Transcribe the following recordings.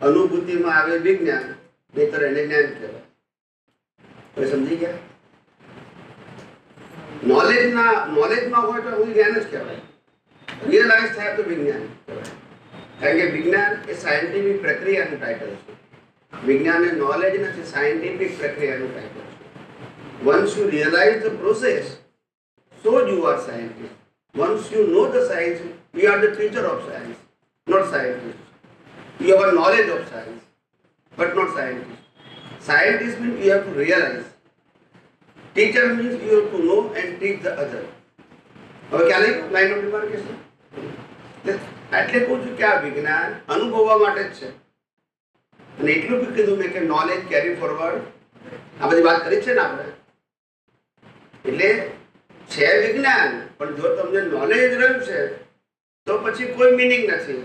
અનુભૂતિમાં આવે વિજ્ઞાન, નહીતર એને જ્ઞાન કહેવાય. તમે સમજી ગયા? નોલેજમાં હોય તો જ્ઞાન જ કહેવાય. રિયલાઇઝ થાય તો વિજ્ઞાન કહેવાય. કારણ કે વિજ્ઞાન એ સાયન્ટિફિક પ્રક્રિયાનું ટાઇટલ છે. વિજ્ઞાન એ નોલેજ નથી, સાયન્ટિફિક પ્રક્રિયાનું ટાઇટલ છે. Once you realize the process, so you are scientist. Once you know the science, you are the teacher of science, not scientist. You have a knowledge of science, but not scientist. Scientist means you have to realize. Teacher means you have to know and teach the other. હવે ખ્યાલ આવ્યો line of demarcation? એટલે કહું છું કે આ વિજ્ઞાન અનુભવવા માટે જ છે. અને એટલું બી કીધું મેં કે નોલેજ કેરી ફોરવર્ડ, આ બધી વાત કરી છે ને આપણે. એટલે છે વિજ્ઞાન, પણ જો તમને નોલેજ રહ્યું છે તો પછી કોઈ મિનિંગ નથી.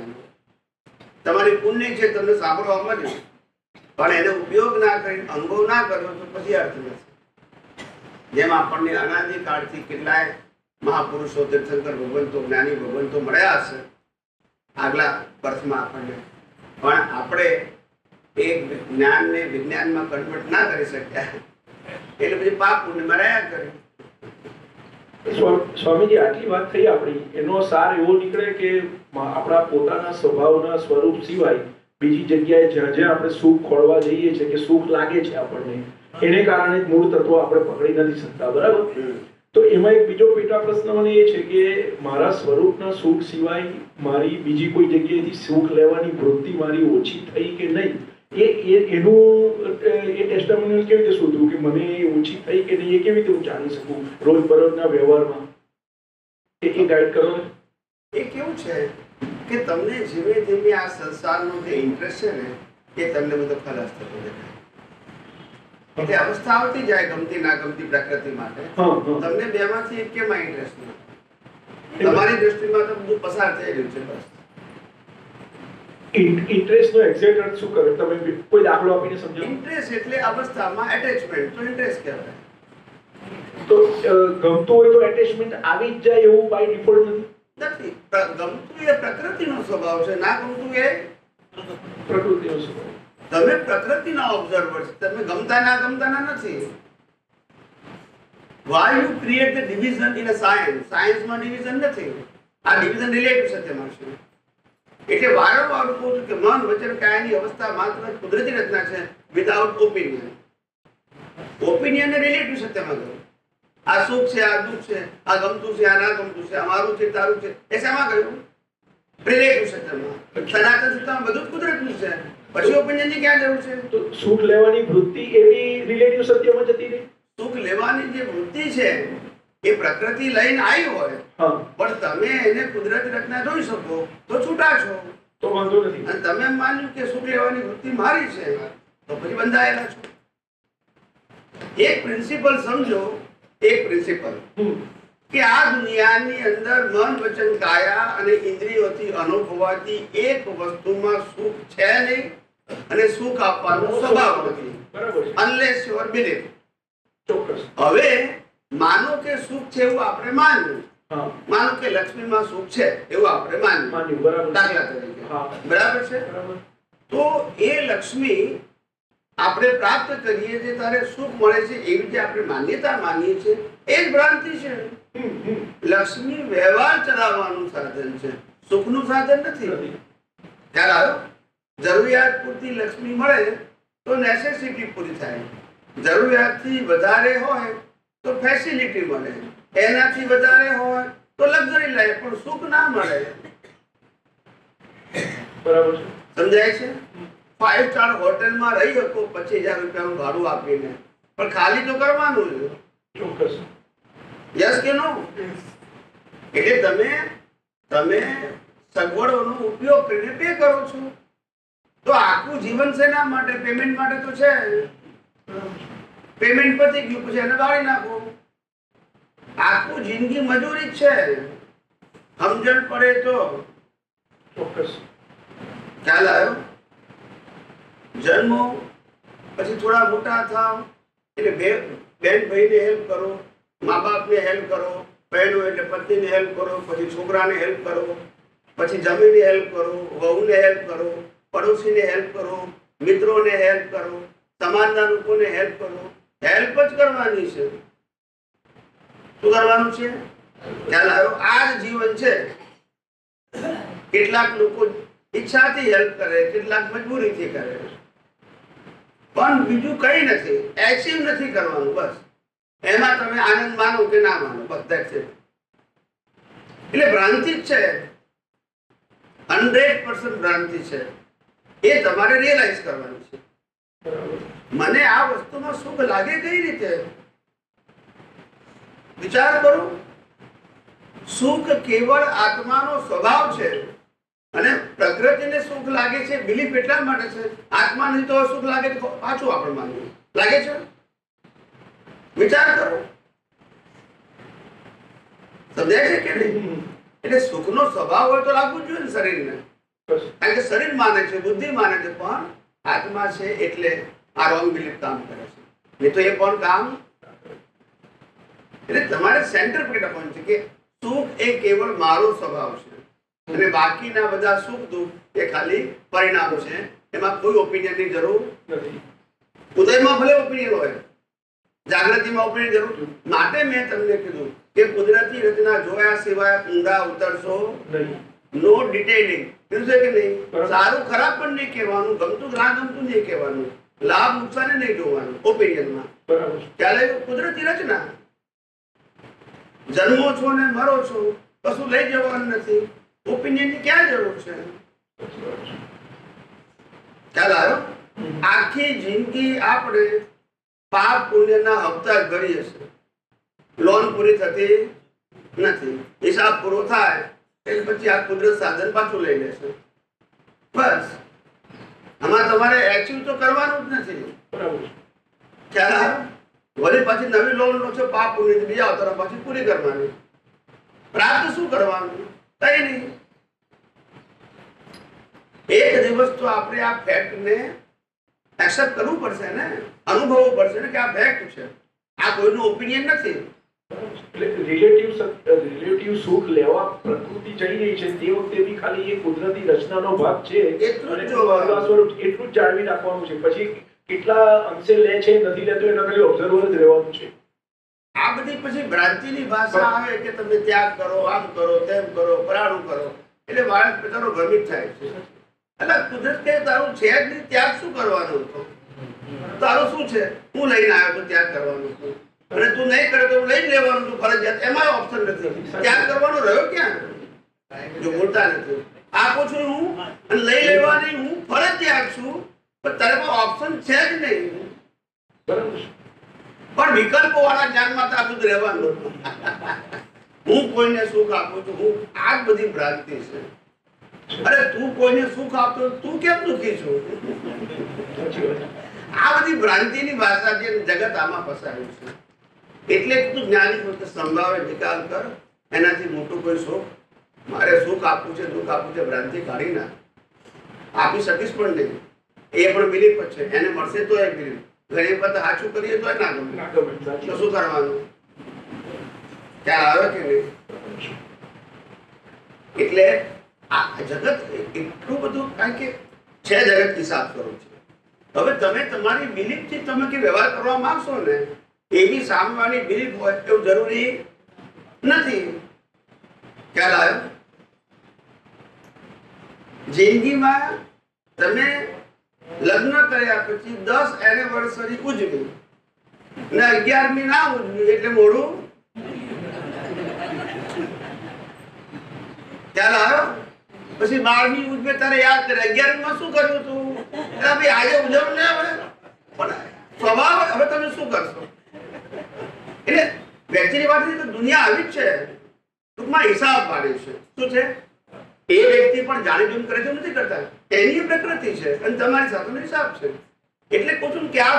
તમારી પુણ્ય છે તમને સાંભળવા મળ્યું, પણ એનો ઉપયોગ ના કરીને અનુભવ ના કર્યો તો પછી અર્થ નથી. જેમ આપણને અનાદિકાળથી કેટલાય મહાપુરુષો, તીર્થંકર ભગવંતો, જ્ઞાની ભગવંતો મળ્યા હશે આગલા બર્થમાં આપણને, પણ આપણે એ જ્ઞાનને વિજ્ઞાનમાં કન્વર્ટ ના કરી શક્યા, એટલે પછી પાપ પુણ્યમાં રહ્યા કર્યું. સ્વામીજી, આટલી વાત થઈ આપણી, એનો સાર એવો નીકળે કે આપણા પોતાના સ્વભાવના સ્વરૂપ સિવાય બીજી જગ્યાએ જ્યાં જ્યાં આપણે સુખ ખોળવા જઈએ છીએ, કે સુખ લાગે છે આપણને, એને કારણે મૂળ તત્વો આપણે પકડી નથી શકતા. બરાબર? તો એમાં એક બીજો પેટા પ્રશ્ન મને એ છે કે મારા સ્વરૂપના સુખ સિવાય મારી બીજી કોઈ જગ્યાએથી સુખ લેવાની વૃત્તિ મારી ઓછી થઈ કે નહીં, એનું ટેસ્ટામોનિયલ કેવી રીતે શોધવું કે મને ઓછી થઈ કે નહીં, એ કેવી રીતે હું જાણી શકું રોજબરોજના વ્યવહારમાં? એ ગાઈડ કરો. એ કેવું છે કે તમને ધીમે ધીમે આ સંસારનો જે ઇન્ટરેસ્ટ છે ને એ તમને બધો ખલાસ થતો દેખાય. એટલે અવસ્થા આવતી જાય ગમતી ના ગમતી પ્રકૃતિ માટે. તમને બેમાંથી કેમાં ઇન્ટરેસ્ટ નથી? તમારી દ્રષ્ટિમાં તો બધું પસાર થઈ રહ્યું છે. બસ ઇન્ટરેસ્ટ નો એક્ઝેક્ટ અર્થ શું કરે? તમે કોઈ દાખલો આપીને સમજાવો. ઇન્ટરેસ્ટ એટલે અવસ્થામાં એટેચમેન્ટ, તો ઇન્ટરેસ્ટ કહેવાય. તો ગમતું હોય તો એટેચમેન્ટ આવી જ જાય એવું બાય ડિફોલ્ટ નથી. ગમતું એ પ્રકૃતિનો સ્વભાવ છે, ના ગમતું એ પ્રકૃતિનો સ્વભાવ. તમે પ્રકૃતિના ઓબ્ઝર્વર છો, તમે ગમતા ના નથી. Why you create the division in a science? સાયન્સમાં ડિવિઝન નથી. આ ડિવિઝન રિલેટિવ સત્યમાં છે. એટલે વારંવાર કહું છું કે મન વચન કાયાની અવસ્થા માત્ર કુદરતી રચના છે, વિધાઉટ ઓપિનિયન. ઓપિનિયન રિલેટિવ સત્યમાં ગયું. આ સુખ છે, આ દુઃખ છે, આ ગમતું છે, આ ના ગમતું છે, આ મારું છે, તારું છે, એ શેમાં ગયું? રિલેટિવ સત્યમાં. સનાતન સત્યમાં બધું જ કુદરતનું છે. પછી ઓપિનિયનની ક્યાં જરૂર છે? તો સુખ લેવાની વૃત્તિ એવી રિલેટિવ સત્યમાં જતી રહી. સુખ લેવાની જે વૃત્તિ છે એ પ્રકૃતિ લઈને આવી હોય, પણ તમે એને કુદરતી રચના જોઈ શકો તો છૂટા છો, તો વાંધો નથી. અને તમે માન્યું કે સુખ લેવાની વૃત્તિ મારી છે તો પછી બંધાયેલા છો. એક પ્રિન્સિપલ સમજો, એક પ્રિન્સિપલ કે આ દુનિયાની અંદર મન વચન કાયા અને ઇન્દ્રિયોથી અનુભવાતી એક વસ્તુમાં સુખ છે નહીં, અને સુખ આપવાનો સ્વભાવ નથી. બરાબર. Unless you are believe. ચોક્કસ. હવે માનો કે સુખ છે એવું આપણે માન્યું, માનો કે લક્ષ્મીમાં સુખ છે એવું આપણે માન્યું, દાખલા તરીકે, બરાબર છે? તો એ લક્ષ્મી આપણે પ્રાપ્ત કરીએ છીએ ત્યારે સુખ મળે છે એવી જે આપણે માન્યતા માનીએ છીએ એ જ ભ્રાંતિ છે. લક્ષ્મી વ્યવહાર ચલાવવાનું સાધન છે, સુખનું સાધન નથી. ખ્યાલ આવ્યો? જરૂરિયાત પૂરતી લક્ષ્મી મળે તો નેસેસિટી પૂરી થાય, જરૂરિયાતથી વધારે હોય તો ફેસિલિટી મળે, એનાથી વધારે હોય તો લક્ઝરી લાઈફ, પણ સુખ ના મળે. બરાબર છે? સમજાય છે? 5 સ્ટાર હોટેલમાં રહી શકો 25,000 રૂપિયાનું ભાડું આપીને, પણ ખાલી તો કરવાનું છે. ચોક્કસ. યસ કે નો? એટલે તમે સગવડોનો ઉપયોગ કરીને પે કરો છો, તો આખું જીવન શેના માટે? પેમેન્ટ માટે તો છે. પેમેન્ટ પતી ગયું પછી એને બાળી નાખો. આખું જિંદગી મજૂરી જ છે. સમજણ પડે તો. ચોક્કસ. ખ્યાલ આવ્યો? જન્મો પછી થોડા મોટા થાવ એટલે બેન ભાઈને હેલ્પ કરો, મા બાપને હેલ્પ કરો, બહેનો એટલે પત્નીને હેલ્પ કરો, પછી છોકરાને હેલ્પ કરો, પછી જમીને હેલ્પ કરો, વહુને હેલ્પ કરો, પડોશીને હેલ્પ કરો, મિત્રોને હેલ્પ કરો, સમાજના લોકોને હેલ્પ કરો. હેલ્પ જ કરવાની છે. શું કરવાનું છે? ખ્યાલ આવ્યો? આ જ જીવન છે. કેટલાક લોકો ઈચ્છાથી હેલ્પ કરે, કેટલાક મજબૂરીથી કરે, પણ બીજું કઈ નથી, એચીવ નથી કરવાનું. બસ એમાં તમે આનંદ માનો કે ના માનો, બસ ધેટ્સ ઇટ. એટલે ભ્રાંતિ જ છે, 100% ભ્રાંતિ છે. એ તમારે રિયલાઇઝ કરવાની છે. મને આ વસ્તુમાં સુખ લાગે કઈ રીતે? વિચાર કરો. સુખ કેવળ આત્માનો સ્વભાવ છે, અને પ્રકૃતિને સુખ લાગે છે બિલીફ એટલા માટે છે. આત્માને તો સુખ લાગે તો પાછું આપણે માનવું લાગે છે. વિચાર કરો. સમજાય છે કે નહીં? એટલે સુખનો સ્વભાવ હોય તો લાગવું જોઈએ ને શરીરને, કારણ કે શરીર માને છે, બુદ્ધિ માને છે, પણ આત્મા છે એટલે આ રોંગ બિલીફ કામ કરે છે. નહીં તો એ પણ કામ. એટલે તમારે સેન્ટર પર રાખવાનું છે કે સુખ એ કેવળ મારો સ્વભાવ છે, અને બાકીના બધા સુખ દુઃખ એ ખાલી પરિણામ છે. એમાં કોઈ ઓપિનિયનની જરૂર નથી. ઉદયમાં ભલે ઓપિનિયન હોય, જાગૃતિમાં ઓપિનિયન જરૂર. માટે મેં તમને કીધું કે કુદરતી રચના જોયા સિવાય ઊંડા ઉતરશો નહીં. નો ડિટેલિંગ. કીધું છે કે નહીં? સારું ખરાબ પણ નહીં કહેવાનું, ગમતું ના ગમતું નહીં કહેવાનું, લાભ નુકસાન નહીં જોવાનું ઓપિનિયનમાં. ચાલે કુદરતી રચના. જન્મો છો ને મરો છો, કશું લઈ જવાનું નથી. ઓપિનિયનની ક્યાં જરૂર છે? ખ્યાલ આવ્યો? આખી જિંદગી આપણે પાપ પુણ્યના હપ્તા ભરીએ છીએ, લોન પૂરી થતી નથી. હિસાબ પૂરો થાય એટલે પછી આ કુદરત સાધન પાછું લઈ લેશે. બસ આમાં તમારે એચીવ તો કરવાનું જ નથી. ખ્યાલ આવ્યો? વળી પછી નવી લોન લો છો પાપ પુણ્ય, બીજા અવતાર પાછી પૂરી કરવાની. પ્રાપ્ત શું કરવાનું? કઈ નહીં. એક દિવસ તો આપણે આ ફેક્ટને એક્સેપ્ટ કરવું પડશે ને, અનુભવવું પડશે ને કે આ ફેક્ટ છે, આ કોઈનું ઓપિનિયન નથી. રિલેટિવ સુખ લેવા પ્રકૃતિ જઈ રહી છે તે વખતે બી ખાલી એ કુદરતી રચનાનો ભાગ છે, એટલું જ જાળવી રાખવાનું છે. પછી કેટલા અંશે લે છે નથી લેતો એના ખાલી ઓબ્ઝર્વર જ રહેવાનું છે. આ બધી પછી ભ્રાંતિની ભાષા આવે કે તમે ત્યાગ કરો, આમ કરો, તેમ કરો, પરાણું કરો, એટલે માણસ પોતાનો ભ્રમિત થાય છે. એટલે કુદરત કે તારું છે જ નહીં, ત્યાગ શું કરવાનું હતો? તારું શું છે? હું લઈને આવ્યો તો ત્યાગ કરવાનું હતું, અને તું નહીં કરે તો લઈ લેવાનું હતું ફરજિયાત. એમાં ઓપ્શન નથી. ત્યાગ કરવાનો રહ્યો ક્યાં? જો બોલતા નથી. આપું છું હું અને લઈ લેવાની હું ફરજિયાત છું, પણ તારે ઓપ્શન છે જ નહીં. પણ વિકલ્પો વાળા જ્ઞાનમાં તો આ બધું રહેવાનું. હું કોઈને સુખ આપું છું, હું આ બધી ભ્રાંતિ છે. અરે તું કોઈને સુખ આપતો, તું કેમ દુઃખી છું? આ બધી ભ્રાંતિની ભાષા જે જગત આમાં ફસાયું છે. એટલે તું જ્ઞાની પોતે સંભાવે નિકાલ કર. એનાથી મોટું કોઈ સુખ મારે સુખ આપવું છે, દુઃખ આપવું છે, ભ્રાંતિ કાઢી ના આપી શકીશ પણ નહીં. એ પણ બિલીફ જ છે. એને મળશે તો એ બિલીફ. ઘણી વખત સાચું કરીએ તો ના ગમે, તો શું કરવાનું? ખ્યાલ આવે કે નહીં? એટલે આ જગત એટલું બધું, કારણ કે છે જગત હિસાબ સ્વરૂપ છે. હવે તમે તમારી બિલીફ થી તમે કે વ્યવહાર કરવા માંગશો ને, એવી સામેવાળી બિલીફ હોય એવું જરૂરી નથી. ખ્યાલ આવ્યો? જિંદગીમાં તમે લગ્ન કર્યા પછી 10 એનિવર્સરી ઉજવી ને 11મી ના ઉજવી એટલે મોડું. ખ્યાલ આવ્યો? પછી 12મી ઉજવે ત્યારે યાદ કરે 11મીમાં શું કર્યું તું? ભાઈ આજે ઉજવવું ને હવે પણ સ્વભાવ. હવે તમે શું કરશો? એટલે વ્યક્તિની વાત તો દુનિયા આવી જ છે. ટૂંકમાં હિસાબ પાડે છે. શું છે? એ વ્યક્તિ પણ જાણી જોઈને કરે છે નથી કરતા. એની પ્રકૃતિ છે અને તમારી સાથેનો હિસાબ છે. એટલે કહું છું કે આ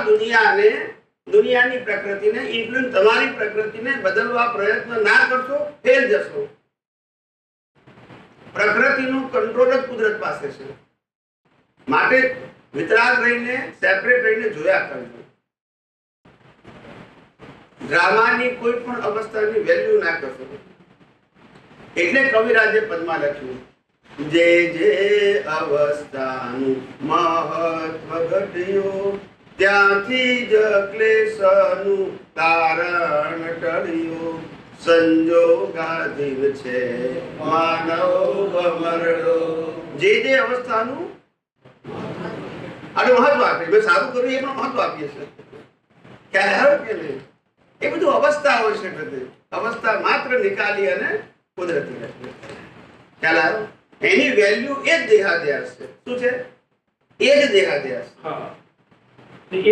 દુનિયાની પ્રકૃતિને ઇન્ફ્લુઅન્સ, તમારી પ્રકૃતિને બદલવા પ્રયત્ન ના કરશો, ફેલ જશો. પ્રકૃતિનું કંટ્રોલ જ કુદરત પાસે છે. માટે વિતરાગ રહીને, સેપરેટ રહીને જોયા કરજો. ડ્રામાની કોઈ પણ અવસ્થાની વેલ્યુ ના કરશો. એટલે કવિરાજે પદમાં લખ્યું જે જે અવસ્થાનું મહત્વ ઘટ્યું ત્યાંથી જ ક્લેશનું કારણ ટળ્યું. સંજોગાધીન છે માનવ ભમરડો. જે જે અવસ્થાનું આનું મહત્વ આપે. મેં સારું કર્યું એ પણ મહત્વ આપીએ છીએ. ખ્યાલ કે નહીં? એ બધું અવસ્થાઓ છે. બધી અવસ્થા માત્ર નિકાલી અને કુદરતી રહેશે. ખ્યાલ આવ્યો? એની વેલ્યુ એ જ દેહાદ્યાસ છે. શું છે? એ જ દેહાદ્યાસ. હા, એ જ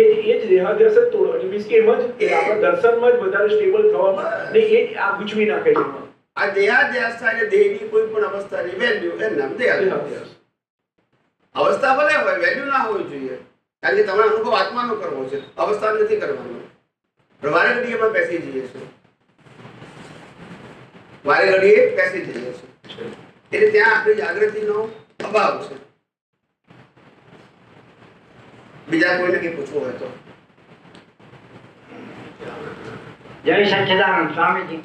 દેહાદ્યાસ જ તોડો. મીન્સ કે એમ જ આપણા દર્શનમાં જ વધારે સ્ટેબલ થવામાં ને એ જ આ ગૂંચવી નાખે છે. આ દેહાદ્યાસ થાય દેહની કોઈ પણ અવસ્થાની વેલ્યુ એમ નામ દેહાદ્યાસ. અવસ્થા ભલે હોય, વેલ્યુ ના હોવી જોઈએ. કારણ કે તમારો અનુભવ આત્માનો કરવો છે, અવસ્થા નથી કરવાનો. વારે ઘડીએ એમાં બેસી જઈએ છીએ, વારે ઘડીએ બેસી જઈએ છીએ. એટલે ત્યાં આપણી જાગૃતિનો અભાવ છે. બીજા કોઈને કઈ પૂછવું હોય તો. જય સચ્ચિદાનંદ સ્વામીજી,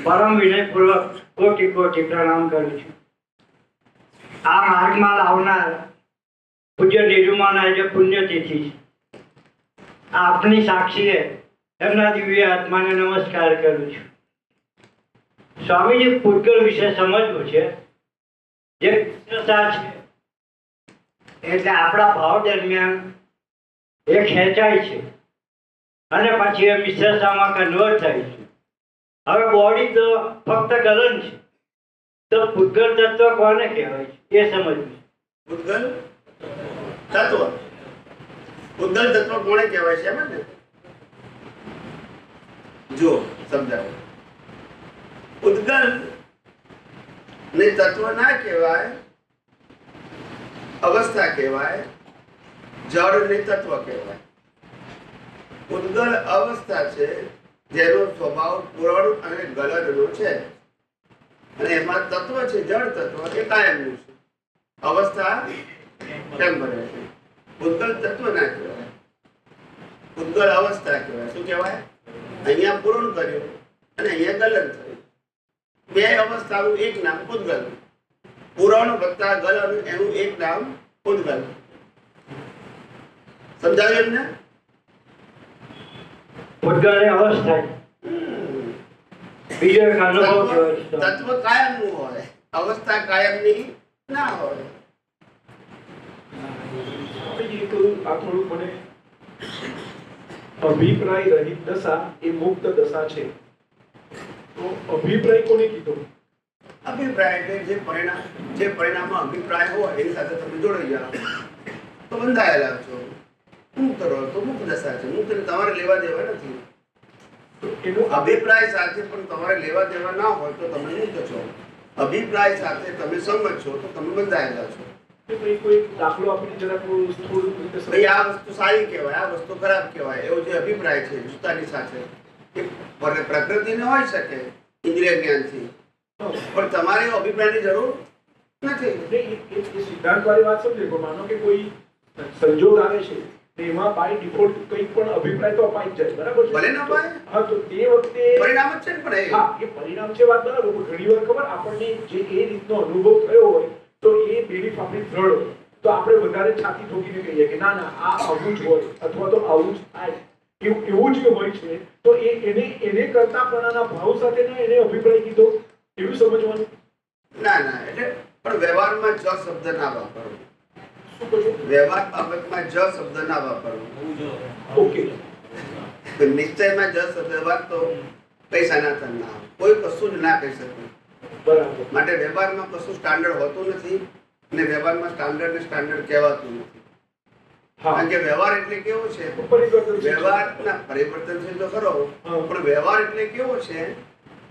પરમ વિનયપૂર્વક કોટી કોટી પ્રણામ કરું છું. આ માર્ગમાં લાવનાર પૂજ્ય નિરૂમાના જે પુણ્યતિથિ છે, આપની સાક્ષીએ એમના દિવ્ય આત્માને નમસ્કાર કરું છું. સ્વામીજી, પૂતગલ વિશે સમજવું છે. જે મિત્રતા છે એટલે આપણા ભાવ દરમિયાન એ ખેંચાય છે અને પછી એ મિશ્રતામાં કન્વર્ટ થાય છે. હવે બોડી તો ફક્ત ગલન છે, તો પૂતગલ તત્વ કોને કહેવાય છે એ સમજવું. પૂતગલ તત્વ, પૂતગલ તત્વ કોને કહેવાય છે? એમ ને જો સમજાવો. પૂતગલ ને તત્વ ના કહેવાય, અવસ્થા કહેવાય. જળ ને તત્વ કહેવાય. પૂતગલ અવસ્થા છે જેનો સ્વભાવ પૂરણ અને ગલનનો છે, અને એમાં તત્વ છે જળ તત્વ એ કાયમનું છે. અવસ્થા ટેમ્પરરી છે. પૂતગલ તત્વ ના કહેવાય, પૂતગલ અવસ્થા કહેવાય. શું કહેવાય? અહીંયા પૂરણ કર્યું અને અહીંયા ગલન થયું. બે અવસ્થાનું એક નામ પૂતગલ. પૂરણ વત્તા ગલન એનું એક નામ પૂતગલ. સમજાવ્યું એમને? પૂતગલ એ અવસ્થા છે. બીજો એક અનુભવ કહેવાય છે. તત્વ કાયમનું હોય, અવસ્થા કાયમની ના હોય. સ્વામીજી, આ થોડુંક મને અભિપ્રાય રહિત દશા એ મુક્ત દશા છે. તો અભિપ્રાય કોને કીધો? અભિપ્રાય એટલે જે પરિણામમાં અભિપ્રાય હોય એની સાથે તમે જોડાઈ જાઓ તો બંધાયેલા છો. મુક્ત રહો તો મુક્ત દશા છે. મુક્ત તમારે લેવા દેવા નથી. એનો અભિપ્રાય સાથે પણ તમારે લેવા દેવા ના હોય તો તમે મુક્ત છો. અભિપ્રાય સાથે તમે સંમત છો તો તમે બંધાયેલા છો. કોઈ દાખલો આપીને જરાક સ્થૂળ રીતે ભાઈ આ વસ્તુ સારી કહેવાય, આ વસ્તુ ખરાબ કહેવાય, એવો જે અભિપ્રાય છે જૂતાની સાથે એ પ્રકૃતિને હોઈ શકે ઇન્દ્રિય જ્ઞાનથી, પણ તમારે એવો અભિપ્રાયની જરૂર નથી. સિદ્ધાંત વાળી વાત સમજે. માનો કે કોઈ સંજોગ આવે છે, એમાં બાય ડિફોલ્ટ કંઈક પણ અભિપ્રાય તો અપાઈ જ જાય, બરાબર છે? ભલે ના અપાય. હા, તો તે વખતે પરિણામ જ છે ને. પણ હા, એ પરિણામ છે, વાત બરાબર. પણ ઘણી વાર ખબર આપણને જે એ રીતનો અનુભવ થયો હોય તો એ બિલીફ આપણી દ્રઢ હોય તો આપણે વધારે છાતી ઠોકીને કહીએ કે ના ના આ આવું જ હોય અથવા તો આવું જ થાય, એવું જ હોય છે. તો એને કરતા પણ ભાવ સાથે એને અભિપ્રાય કીધો એવું સમજવાનું. ના ના, એટલે પણ વ્યવહારમાં જ શબ્દ ના વાપરવો. શું કહો છો? વ્યવહાર બાબતમાં જ શબ્દ ના વાપરવો. ઓકે. નિશ્ચયમાં જ શબ્દ વાપરતો કઈ સનાતન ના હોય. કોઈ કશું જ ના કહી શકે. બરાબર. માટે વ્યવહારમાં કશું સ્ટાન્ડર્ડ હોતું નથી અને વ્યવહારમાં સ્ટાન્ડર્ડ કહેવાતું નથી. કારણ કે વ્યવહાર એટલે કેવો છે? વ્યવહારના પરિવર્તનશીલ તો ખરો, પણ વ્યવહાર એટલે કેવો છે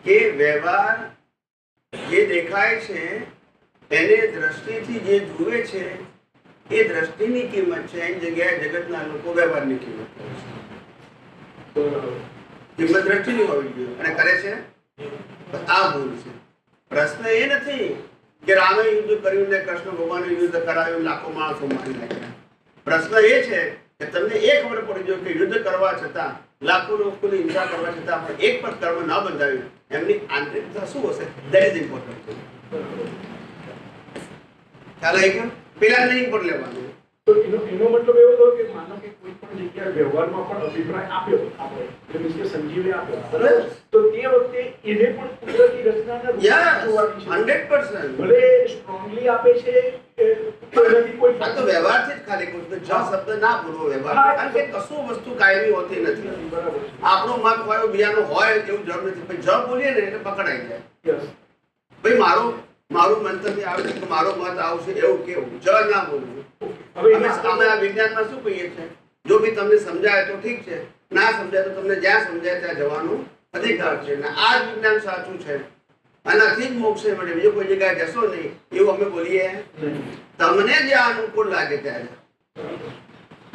કે વ્યવહાર જે દેખાય છે એને દ્રષ્ટિથી જે જુએ છે એ દ્રષ્ટિની કિંમત છે. એની જગ્યાએ જગતના લોકો વ્યવહારની કિંમત કરે છે. કિંમત દ્રષ્ટિની હોવી જોઈએ અને કરે છે. આ ભૂલ છે. પ્રશ્ન એ નથી કે રામે યુદ્ધ કર્યું ને કૃષ્ણ ભગવાને યુદ્ધ કરાવ્યું, લાખો માણસો મારી નાખ્યા. પ્રશ્ન એ છે કે તમને એ ખબર પડી જોઈએ કે યુદ્ધ કરવા છતાં, લાખો લોકોની હિંસા કરવા છતાં પણ એક પણ કર્મ ન બંધાવ્યું, એમની આંતરિકતા શું હશે? That is important. ખ્યાલ આવી ગયો? પેલા નહીં પણ લેવાનું. તો એનો મતલબ એવો થયો કે માનો કે કોઈ પણ જગ્યાએ વ્યવહારમાં પણ અભિપ્રાય આપ્યો આપણે, એટલે મીન્સ કે સંજીવે આપ્યો, બરાબર? તો તે વખતે એને પણ કુદરતી રચનાના રૂપમાં જોવાની છે. 100%. ભલે સ્ટ્રોંગલી આપે છે કે એનાથી કોઈ આ તો વ્યવહારથી જ ખાલી કહું છું. જ શબ્દ ના બોલવો વ્યવહાર, કારણ કે કશું વસ્તુ કાયમી હોતી નથી. બરાબર છે. આપણો મત હોય બીજાનો હોય એવું જરૂર નથી. પછી જ બોલીએ ને એટલે પકડાઈ જાય. યસ. ભાઈ મારું મંતવ્ય આવે છે કે મારો મત આવશે એવું કેવું, જ ના બોલવું. હવે અમે આ વિજ્ઞાનમાં શું કહીએ છીએ? જો બી તમને સમજાય તો ઠીક છે, ના સમજાય તો તમને જ્યાં સમજાય ત્યાં જવાનું અધિકાર છે. અને આ જ વિજ્ઞાન સાચું છે, આનાથી જ મોક્ષ મળે. બીજો કોઈ જગ્યાએ જશો નહીં એવું અમે બોલીએ. તમને જ્યાં અનુકૂળ લાગે ત્યારે.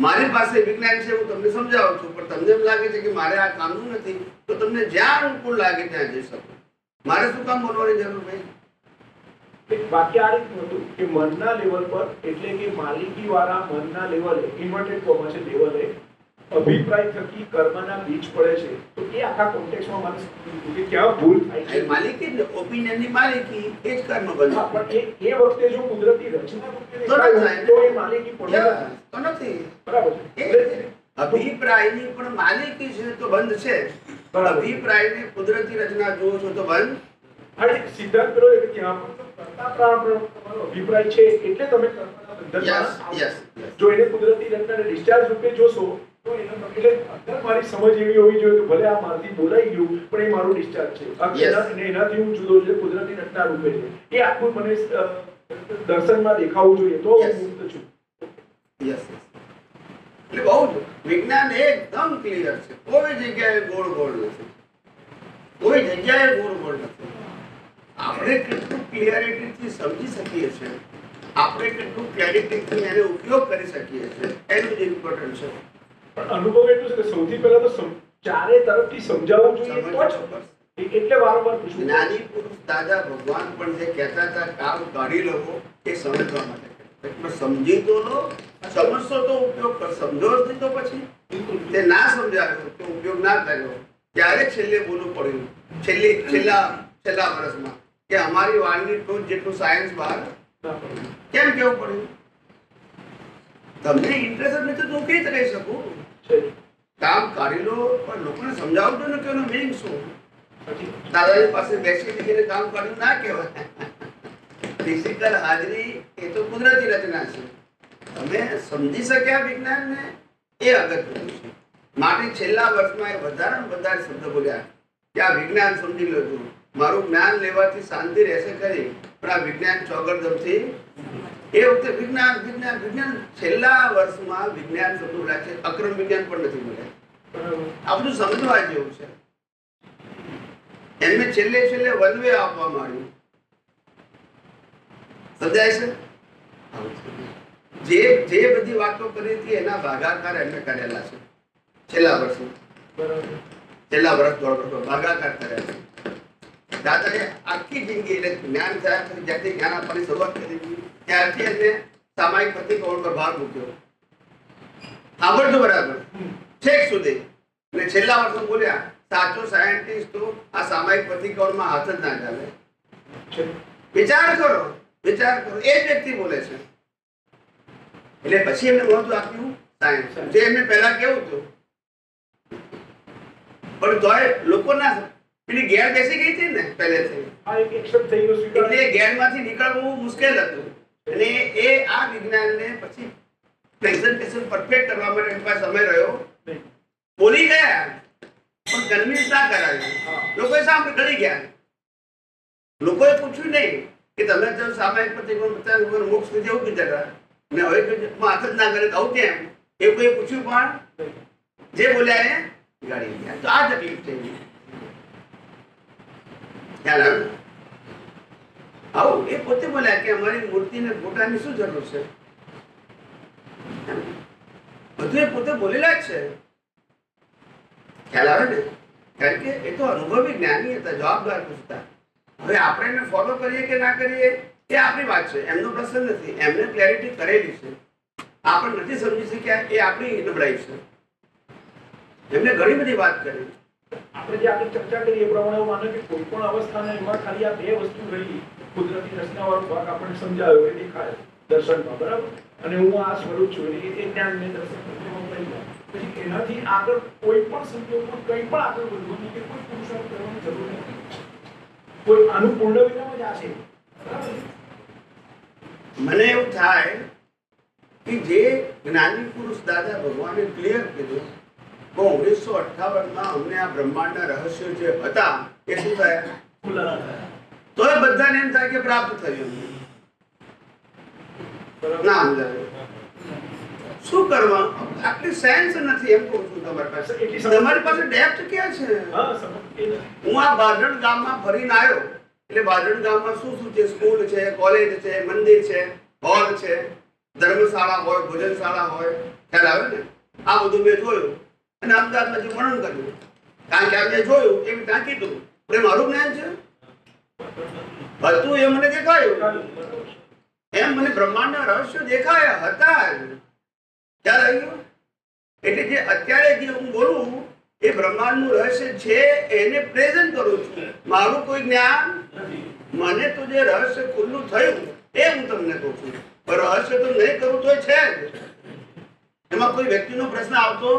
મારી પાસે વિજ્ઞાન છે, હું તમને સમજાવું છું, પણ તમને એમ લાગે છે કે મારે આ કામનું નથી, તો તમને જ્યાં અનુકૂળ લાગે ત્યાં જઈ શકો. મારે શું કામ બોલવાની જરૂર ભાઈ? બાકી આ રીતનું હતું કે મનના લેવલ પર, એટલે કે માલિકી વાળા મનના લેવલે, ઇન્વર્ટેડ કોમા છે લેવલે, અભિપ્રાય થકી કર્મના બીજ પડે છે. તો એ આખા કોન્ટેક્સ્ટમાં મારે સમજવું કે ક્યાં ભૂલ થાય છે. માલિકી ઓપિનિયનની માલિકી એ જ કર્મ બને. પણ એ વખતે જો કુદરતી રચના તો ન થાય. તો એ માલિકી પડે તો નથી. બરાબર છે. અભિપ્રાયની પણ માલિકી છે તો બંધ છે. અભિપ્રાયને કુદરતી રચના જુઓ છો તો બંધ. સિદ્ધાંત કરો કે ત્યાં પણ અભિપ્રાય છે એટલે તમે જો એને કુદરતી રચનાને ડિસ્ચાર્જ રૂપે જોશો તો એટલે અંદર મારી સમજ એવી હોવી જોઈએ કે ભલે આ મારથી બોલાઈ ગયું પણ એ મારું ડિસ્ચાર્જ છે, એનાથી હું જુદો છે, કુદરતી રચના રૂપે છે. એ આખું મને દર્શનમાં દેખાવું જોઈએ તો હું મુક્ત છું. એટલે બહુ જ વિજ્ઞાન એકદમ ક્લિયર છે. કોઈ જગ્યાએ ગોળ નથી, કોઈ જગ્યાએ ગોળ નથી. આપણે કેટલું ક્લિયરિટીથી સમજી શકીએ છીએ, આપણે કેટલું ક્લેરિટીથી એને ઉપયોગ કરી શકીએ છીએ, એનું જ ઇમ્પોર્ટન્ટ છે. પણ અનુભવ એટલું છે કે સૌથી પહેલા તો ચારે તરફથી સમજાવવું જોઈએ તો જ. એટલે વારંવાર પૂછું. જ્ઞાની પુરુષ દાદા ભગવાન પણ જે કહેતા હતા કામ કાઢી લો એ સમજવા માટે. સમજી તો લો, સમજશો તો ઉપયોગ કર, સમજો જ નહીં તો પછી તે ના સમજાવ્યો તો ઉપયોગ ના કર્યો. ત્યારે છેલ્લે બોલવું પડ્યું છેલ્લા વર્ષમાં કે અમારી વાળની ટોચ જેટલું સાયન્સ બહાર કેમ કેવું પડ્યું? તમને ઇન્ટરેસ્ટ નથી તો હું કઈ રીતે કહી શકું? કામ કાઢી લો, પણ લોકોને સમજાવજો ને કે એનો મીનિંગ શું. દાદાજી પાસે બેસી દીકરીને કામ કાઢ્યું ના કહેવાય. ફિઝિકલ હાજરી એ તો કુદરતી રચના છે. તમે સમજી શક્યા વિજ્ઞાનને એ અગત્યનું છે. માટે છેલ્લા વર્ષમાં એ વધારે શબ્દ બોલ્યા કે આ વિજ્ઞાન સમજી લો છું. મારું જ્ઞાન લેવાથી શાંતિ રહેશે ખરી, પણ આ વિજ્ઞાન ચોગડધમથી એ વખતે વિજ્ઞાન છેલ્લા વર્ષમાં વિજ્ઞાન શબ્દ બોલ્યા છે. અક્રમ વિજ્ઞાન પણ નથી બોલ્યા. આ બધું સમજવા જેવું છે. એમને છેલ્લે વન વે આપવામાં આવ્યું. સમજાય છે? જે બધી વાતો કરી હતી એના ભાગાકાર એમને કરેલા છે છેલ્લા વર્ષમાં. છેલ્લા વર્ષ દોઢ વર્ષ ભાગાકાર કર્યા છે. દાદાએ આખી જિંદગી એટલે જ્ઞાન થયા પછી જ્યાંથી જ્ઞાન આપવાની શરૂઆત કરી ત્યારથી એમને સામાયિક પ્રતિક્રમણ પર ભાર મૂક્યો. આવડતો બરાબર છેક સુધી. અને છેલ્લા વર્ષો બોલ્યા સાચો સાયન્ટિસ્ટ તો આ સામાયિક પ્રતિક્રમણમાં હાથ જ ના ચાલે. વિચાર કરો. એ જ વ્યક્તિ બોલે છે. એટલે પછી એમને મહત્વ આપ્યું સાયન્સ, જે એમને પહેલા કેવું હતું. પણ તોય લોકો ના પેલી ગેર બેસી ગઈ હતી ને પહેલેથી, એટલે ગેરમાંથી નીકળવું મુશ્કેલ હતું. અને એ આ વિજ્ઞાનને પછી પ્રેઝન્ટેશન પરફેક્ટ કરવા માટે એની પાસે સમય રહ્યો. બોલી ગયા પણ કન્વિન્સ ના કરાવ્યું. લોકોએ સામે ગળી ગયા. લોકોએ પૂછ્યું નહીં કે તમે જો સામાયિક પ્રતિક્રમણ મોક્ષ વિધિ એવું કીધા ને હવે હાથ જ ના કરે આવું કેમ એ કોઈ પૂછ્યું? પણ જે બોલ્યા એ ગાડી ગયા. તો આ તકલીફ થઈ. ખ્યાલ આવ્યો? આવું એ પોતે બોલ્યા કે અમારી મૂર્તિને ફોટાની શું જરૂર છે? બધું એ પોતે બોલેલા જ છે. ખ્યાલ આવે ને? કારણ કે એ તો અનુભવી જ્ઞાની હતા, જવાબદાર પૂછતા. હવે આપણે એને ફોલો કરીએ કે ના કરીએ એ આપણી વાત છે, એમનો પ્રશ્ન નથી. એમને ક્લેરિટી કરેલી છે, આપણે નથી સમજી શક્યા એ આપણી નબળાઈ છે. એમને ઘણી બધી વાત કરી. આપણે જે આગળ ચર્ચા કરી એ પ્રમાણે માનો કે કોઈ પણ અવસ્થાને એમાં ખાલી આ બે વસ્તુ રહી, કુદરતી રચના વાળો ભાગ આપણને સમજાયો કે દેખાયો, દર્શનમાં, બરાબર? અને હું આ સ્વરૂપ છું એ જ્ઞાનને દર્શન પછી એનાથી આગળ કોઈ પણ સંજોગમાં કંઈ પણ આગળ વધવાનું કે કોઈ પુરુષાર્થ કરવાની જરૂર નથી. કોઈ આનું પૂર્ણ વિરામ જ આ છે, બરાબર? મને એવું થાય કે જે જ્ઞાની પુરુષ દાદા ભગવાને ક્લિયર કીધું કે 1958માં અમને આ બ્રહ્માંડના રહસ્યો જે હતા એ શું થયા, તો એ બધાને એમ થાય કે પ્રાપ્ત થયું. ના સમજાયું શું કરવા? આટલી સેન્સ નથી એમ કહું છું તમારી પાસે. તમારી પાસે ડેપ્થ ક્યાં છે? હું આ બારડણ ગામમાં ફરીને આવ્યો એટલે બારડણ ગામમાં શું શું છે? સ્કૂલ છે, કોલેજ છે, મંદિર છે, હોલ છે, ધર્મશાળા હોય, ભોજનશાળા હોય, ખ્યાલ આવે ને? આ બધું મેં જોયું અને અમદાવાદમાં જે વર્ણન કર્યું, કારણ કે આ મેં જોયું એમ ત્યાં કીધું. એ મારું જ્ઞાન છે હતું એ મને દેખાયું, એમ મને બ્રહ્માંડના રહસ્યો દેખાયા હતા. ખ્યાલ આવી ગયો? એટલે જે અત્યારે જે હું બોલું એ બ્રહ્માંડનું રહસ્ય છે એને પ્રેઝન્ટ કરું છું. મારું કોઈ જ્ઞાન મને તો જે રહસ્ય ખુલ્લું થયું એ હું તમને કહું છું. પણ રહસ્ય તો નહીં કરું તો છે જ. એમાં કોઈ વ્યક્તિનો પ્રશ્ન આવતો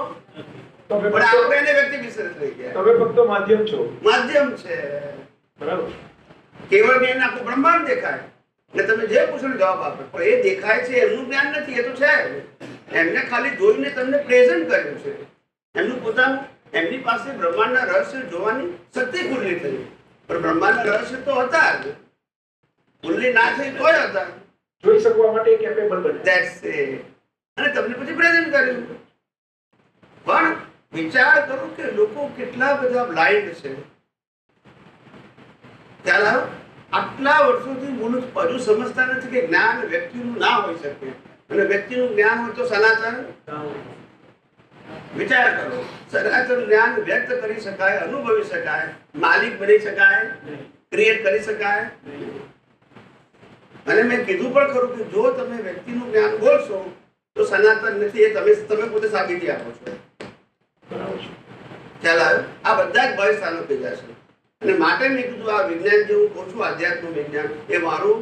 પણ આપણે એને વ્યક્તિ વિશે થઈ ગયા. તમે ફક્ત માધ્યમ છો, માધ્યમ છે, બરાબર? કેવળ જ્ઞાન આખું બ્રહ્માંડ દેખાય ને તમે જે પૂછો જવાબ આપે, પણ એ દેખાય છે એમનું જ્ઞાન નથી. એ તો છે એમને ખાલી જોઈને તમને પ્રેઝન્ટ કર્યું છે. એમનું પોતાનું એમની પાસે બ્રહ્માંડના રહસ્ય જોવાની શક્તિ ખુલ્લી થઈ, પણ બ્રહ્માંડના રહસ્ય તો હતા જ. ખુલ્લી ના થઈ તોય હતા, જોઈ શકવા માટે કેપેબલ બને. That's it. અને તમને પછી પ્રેઝન્ટ કર્યું. પણ વિચાર કરો કે લોકો કેટલા બધા બ્લાઇન્ડ છે. ખ્યાલ આવ્યો? આટલા વર્ષોથી બોલું હજુ સમજતા નથી કે જ્ઞાન વ્યક્તિનું ના હોઈ શકે, અને વ્યક્તિનું જ્ઞાન હોય તો સનાતન. વિચાર કરો, સનાતન જ્ઞાન વ્યક્ત કરી શકાય, અનુભવી શકાય, માલિક બની શકાય, ક્રિએટ કરી શકાય. અને મેં કીધું પણ ખરું કે જો તમે વ્યક્તિનું જ્ઞાન બોલશો તો સનાતન નથી, એ તમે પોતે સાબિતી આપો છો. ખ્યાલ આવ્યો? આ બધા જ ભય સ્થાનો થઈ જશે. અને માટે મેં કીધું આ વિજ્ઞાન જે હું કહું છું, આધ્યાત્મ વિજ્ઞાન, એ મારું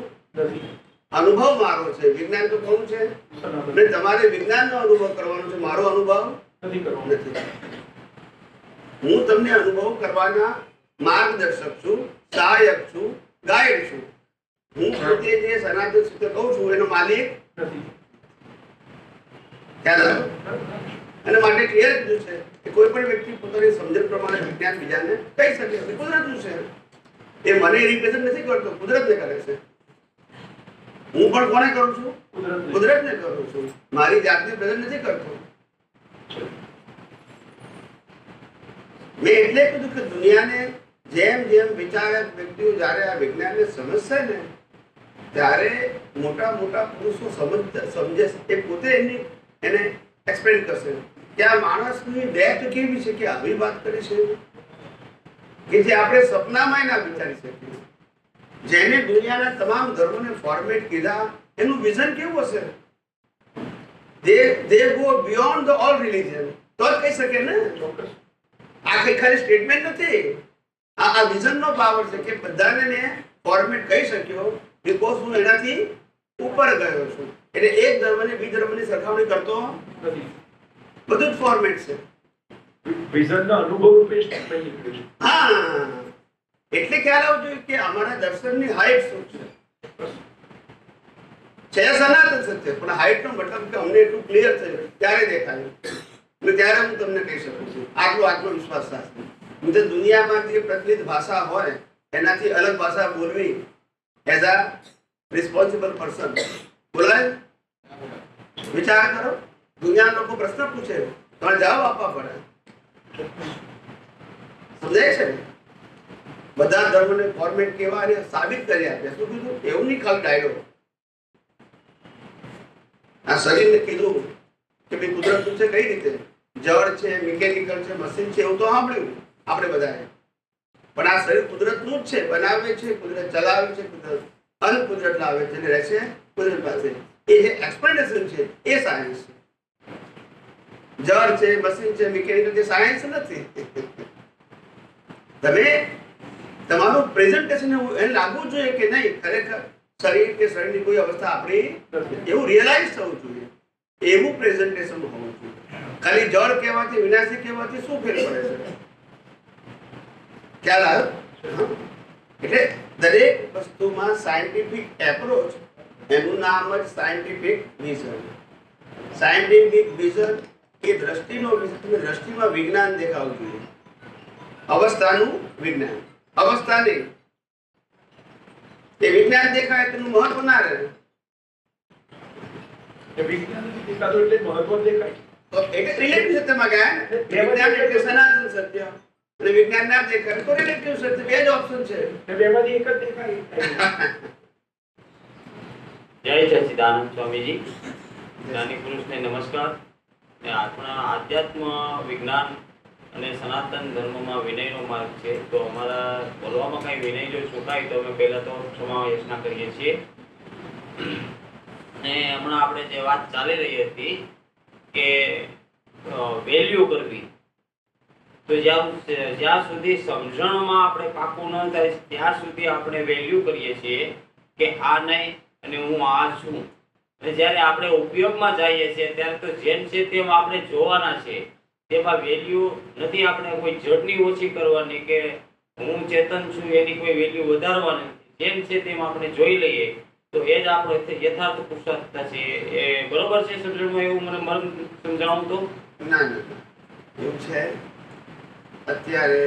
અનુભવ મારો છે. વિજ્ઞાન તો કોણ છે? અને તમારે વિજ્ઞાનનો અનુભવ કરવાનો છે, મારો અનુભવ નથી. હું તમને અનુભવ કરવાના માર્ગદર્શક છું, સહાયક છું, ગાઈડ છું. હું પોતે જે સનાતન સત્ય કહું છું એનો માલિક નથી. ખ્યાલ આવ્યો? અને માટે ક્લિયર કીધું છે કે કોઈ પણ વ્યક્તિ પોતાની સમજણ પ્રમાણે વિજ્ઞાન બીજાને કહી શકે છે. કુદરતનું છે, એ મને રિપ્રેઝન્ટ નથી કરતો, કુદરતને કરે છે. હું પણ કોને કરું છું? કુદરતને કરું છું. મારી જાતને પ્રેઝન્ટ નથી કરતો. મેં એટલે કીધું કે દુનિયાને જેમ જેમ વિચારક વ્યક્તિઓ જ્યારે આ વિજ્ઞાનને સમજશે ને ત્યારે મોટા મોટા પુરુષો સમજે, એ પોતે એને એક્સપ્લેન કરશે કે આ માણસની ડેપ્થ કેવી છે કે આવી વાત કરી છે કે જે આપણે સપનામાં ના વિચારી શકીએ. જેને દુનિયાના તમામ ધર્મોને ફોર્મેટ કીધા એનું વિઝન કેવું હશે? they go beyond the all religion. તો જ કહી શકે ને. આ કઈ ખાલી સ્ટેટમેન્ટ નથી, આ વિઝનનો પાવર છે કે બધાને મેં ફોર્મેટ કહી શક્યો બીકોઝ હું એનાથી ઉપર ગયો છું. એટલે એક ધર્મને બીજા ધર્મની સરખામણી કરતો નથી. બધું જ ફોર્મેટ છે. વિઝનનો અનુભવ રૂપે સ્ટેટમેન્ટ નીકળ્યું છે. હા, એટલે ખ્યાલ આવવો જોઈએ કે અમારા દર્શનની હાઈટ શું છે સનાતન સત્ય, પણ હાઈટનો મતલબ કે અમને એટલું ક્લિયર થયું ત્યારે દેખાયું ને ત્યારે હું તમને કહી શકું છું. આટલો આત્મવિશ્વાસ સાથે મુજબ દુનિયામાં જે પ્રચલિત ભાષા હોય એનાથી અલગ ભાષા બોલવી એઝ અ રિસ્પોન્સિબલ પર્સન બોલાય. વિચાર કરો, દુનિયા લોકો પ્રશ્ન પૂછે તો જવાબ આપવા પડે. સમજાય છે? બધા ધર્મને ફોર્મેટ કેવા અને સાબિત કરી આપે. શું કીધું? એવું નહીં ખાલી ડાયલોગ. આ શરીરને કીધું કે ભાઈ કુદરત છે કઈ રીતે, જળ છે, મિકેનિકલ છે, મશીન છે, એવું તો સાંભળ્યું આપણે બધાએ. પણ આ શરીર કુદરતનું જ છે, બનાવે છે કુદરત, ચલાવે છે કુદરત, અનકુદરત લાવે છે અને રહેશે કુદરત પાસે. એ જે એક્સપ્લેનેશન છે એ સાયન્સ છે. જળ છે, મશીન છે, મિકેનિકલ છે, સાયન્સ નથી. તમે તમારું પ્રેઝન્ટેશન એને લાગવું જોઈએ કે નહીં ખરેખર શરીર કે શરીરની કોઈ અવસ્થા આપણી એવું રિયલાઇઝ થવું જોઈએ, એવું પ્રેઝન્ટેશન હોવું જોઈએ. ખાલી જળ કહેવાથી વિનાશી કહેવાથી શું ફેર પડે છે? ખ્યાલ આવ્યો? એટલે દરેક વસ્તુમાં સાયન્ટિફિક એપ્રોચ, એનું નામ જ સાયન્ટિફિક વિઝન. સાયન્ટિફિક વિઝન એ દ્રષ્ટિનો વિઝન, દ્રષ્ટિમાં વિજ્ઞાન દેખાવું જોઈએ. અવસ્થાનું વિજ્ઞાન, અવસ્થા નહીં. એ વિજ્ઞાન દેખાય તેનું મહત્વ ના રહે. વિજ્ઞાન દેખાતું એટલે મહત્વ દેખાય. તો એટલે રિલેટિવ સત્યમાં ગયા ને. વિજ્ઞાન એટલે સનાતન સત્ય અને વિજ્ઞાન ના દેખાય તો રિલેટિવ સત્ય. બે જ ઓપ્શન છે, બેમાંથી એક જ દેખાય. જય સચ્ચિદાનંદ સ્વામીજી. જ્ઞાની પુરુષને નમસ્કાર. ને આપણા આધ્યાત્મ વિજ્ઞાન અને સનાતન ધર્મમાં વિનયનો માર્ગ છે. તો અમારા બોલવામાં કઈ વિનય જો ચૂકાય તો અમે પહેલા તો ક્ષમા યાચના કરીએ છીએ. ને હમણાં આપણે જે વાત ચાલી રહી હતી કે વેલ્યુ કરવી, તો જ્યાં સુધી સમજણમાં આપણે પાકું ન થાય ત્યાં સુધી આપણે વેલ્યુ કરીએ છીએ કે આ નહીં અને હું આ છું. અને જ્યારે આપણે ઉપયોગમાં જઈએ છીએ ત્યારે તો જેમ છે તેમ આપણે જોવાના છે. તેમાં વેલ્યુ નથી આપણે કોઈ જડની ઓછી કરવાની કે હું ચેતન છું એની કોઈ વેલ્યુ વધારવાની નથી. જેમ છે તેમ આપણે જોઈ લઈએ તો એ જ આપણો યથાર્થ પુરુષાર્થ છે. એ બરોબર છે સમજણમાં? એવું મને મર્મ સમજાવું તો ના ના એવું છે. અત્યારે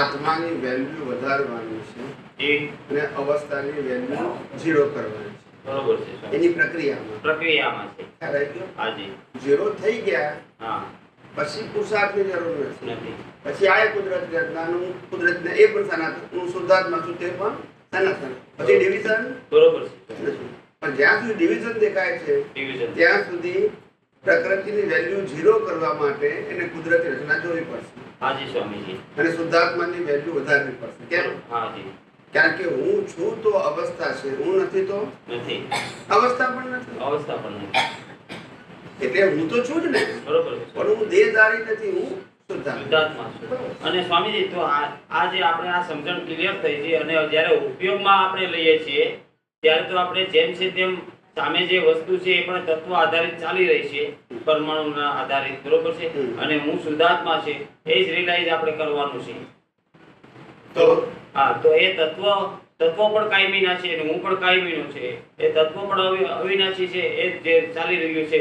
આત્માની વેલ્યુ વધારવાની છે અને અવસ્થાની વેલ્યુ ઝીરો કરવાની છે. બરોબર છે. એની પ્રક્રિયામાં છે. ખ્યાલ આવી ગયો? હાજી. ઝીરો થઈ ગયા હા. પછી પુરુષાર્થની જરૂર નથી. નથી. પછી આ કુદરત રચનાનું, કુદરતને એ પણ સનાતન, હું શુદ્ધાત્મા છું તે પણ સનાતન. પછી ડિવિઝન બરોબર છે. નથી. પણ જ્યાં સુધી ડિવિઝન દેખાય છે ડિવિઝન ત્યાં સુધી પ્રકૃતિની વેલ્યુ ઝીરો કરવા માટે એને કુદરતી રચના જોવી પડશે હાજી સ્વામીજી. અને શુદ્ધાત્માની વેલ્યુ વધારવી પડશે. કેમ? હાજી. કારણ કે હું છું તો અવસ્થા છે, હું નથી તો નથી. અવસ્થા પણ નથી. અવસ્થા પણ નથી. એટલે હું તો છું જ ને, બરોબર છે. પણ હું દેહધારી નથી, હું શુદ્ધાત્મા. શુદ્ધાત્મા છું. અને સ્વામીજી તો આ જે આપણે આ સમજણ ક્લિયર થઈ છે અને જ્યારે ઉપયોગમાં આપણે લઈએ છીએ ત્યારે તો આપણે જેમ છે તેમ સામે જે વસ્તુ છે એ પણ તત્વ આધારિત ચાલી રહી છે, પરમાણુના આધારિત. બરોબર છે. અને હું શુદ્ધાત્મા છે એ જ રિયલાઇઝ આપણે કરવાનું છે. તો હા, તો એ તત્વ પણ કાયમીના છે અને હું પણ કાયમીનો છે. એ તત્વ પણ અવિનાશી છે, એ જે ચાલી રહ્યું છે,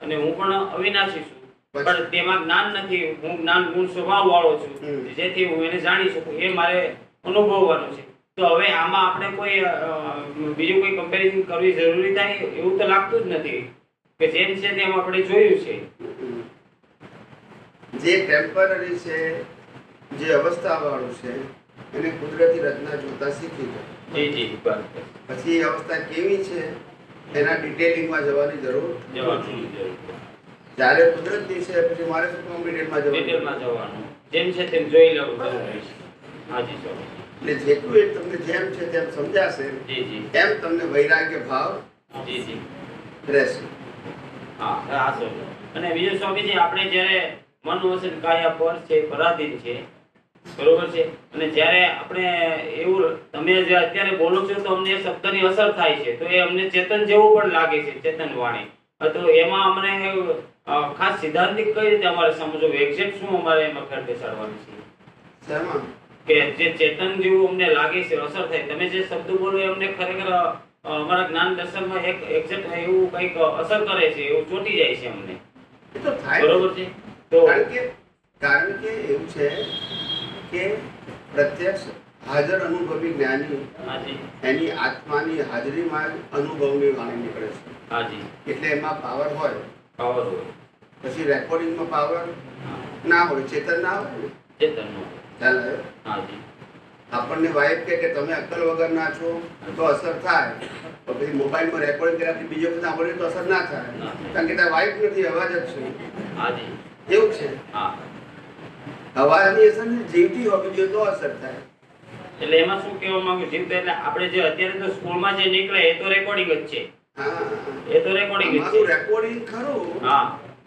અને હું પણ અવિનાશી છું. પણ તેમાં જ્ઞાન નથી. હું જ્ઞાન ગુણ સ્વભાવ વાળો છું, જેથી હું એને જાણી શકું. એ મારે અનુભવવાનું છે. તો હવે આમાં આપણે કોઈ બીજું કોઈ કમ્પેરિઝન કરવી જરૂરી થાય એવું તો લાગતું જ નથી. કે જેમ છે તેમ આપણે જોયું છે. જે ટેમ્પરરી છે, જે અવસ્થા વાળું છે, એને કુદરતી રચના જોતા શીખી જાય. જી જી. પછી એ અવસ્થા કેવી છે એના ડિટેલિંગમાં જવાની જરૂર. જ્યારે કુદરતી છે પછી મારે શું કામ ડિટેલમાં જવાનું? જેમ છે તેમ જોઈ લેવું જરૂરી છે. હાજી સ્વામી. એટલે જેટલું એ તમને જેમ છે તેમ સમજાશે એમ તમને વૈરાગ્ય ભાવ રહેશે. હા, આ સ્વામી. અને બીજું સ્વામીજી, આપણે જ્યારે મન વચન કાયા પર છે, પરાધીન છે, બરોબર છે. અને જ્યારે આપણે એવું તમે જે અત્યારે બોલો છો તો અમને એ શબ્દની અસર થાય છે, તો એ અમને ચેતન જેવું પણ લાગે છે, ચેતન વાણી. તો એમાં અમને ખાસ સિદ્ધાંતિક કઈ રીતે અમારે સમજવું, એક્ઝેક્ટ શું અમારે એમાં ફેર બેસાડવાની છે કે જે ચેતન જેવું અમને લાગે છે, અસર થાય? તમે જે શબ્દ બોલો એ અમને ખરેખર અમારા જ્ઞાન દર્શનમાં એક એક્ઝેક્ટ એવું કંઈક અસર કરે છે, એવું ચોટી જાય છે અમને. તો થાય. બરોબર છે. તો કારણ કે એવું છે કે પ્રત્યક્ષ હાજર અનુભવી જ્ઞાની એની આત્માની હાજરીમાં અનુભવની વાણી નીકળે છે. હાજી. એટલે એમાં પાવર હોય. પાવર હોય. પછી રેકોર્ડિંગમાં પાવર ના હોય, ચેતન ના હોય. ચેતન નો. ચાલ. હાજી. આપણને વાઇફ કે તમે અક્કલ વગર ના છો તો અસર થાય, તો પછી મોબાઈલમાં રેકોર્ડિંગ કર્યાથી બીજો બધા સાંભળીએ તો અસર ના થાય, કારણ કે ત્યાં વાઇફ નથી, અવાજ જ છે. હાજી. એવું છે. હા. અવાજની અસર જીવતી હોવી જોઈએ તો અસર થાય. એટલે એમાં શું કહેવા માંગુ છું, એટલે આપણે જે અત્યારે તો સ્કૂલમાં જે નીકળે એ તો રેકોર્ડિંગ જ છે. હા, એ તો રેકોર્ડિંગ જ છે. રેકોર્ડિંગ ખરું. હા,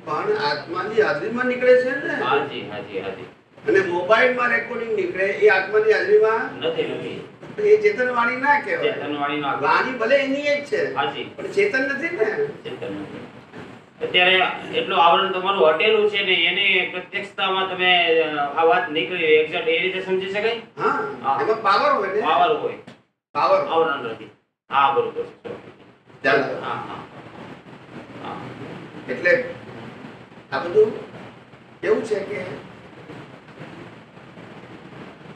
પણ આત્માની હાજરીમાં નીકળે છે ને. હાજી હાજી હાજી. અને મોબાઈલમાં રેકોર્ડિંગ નીકળે એ આત્માની હાજરીમાં નથી નથી. તો એ ચેતન વાણી ના કહેવાય. ચેતનવાણીનો આગ્રહ. વાણી ભલે એની જ છે હાજી, પણ ચેતન નથી ને. ચેતન નથી. અત્યારે એટલું આવરણ તમારું હટેલું છે ને એની પ્રત્યક્ષતામાં તમે આ વાત નીકળી એક્ઝેક્ટ એ રીતે સમજી શકાય. હા, હા. એમાં પાવર હોય ને. પાવર હોય, પાવર. આવરણ નથી. હા બરોબર છે. ચાલો. હા હા હા. એટલે આ બધું કેવું છે કે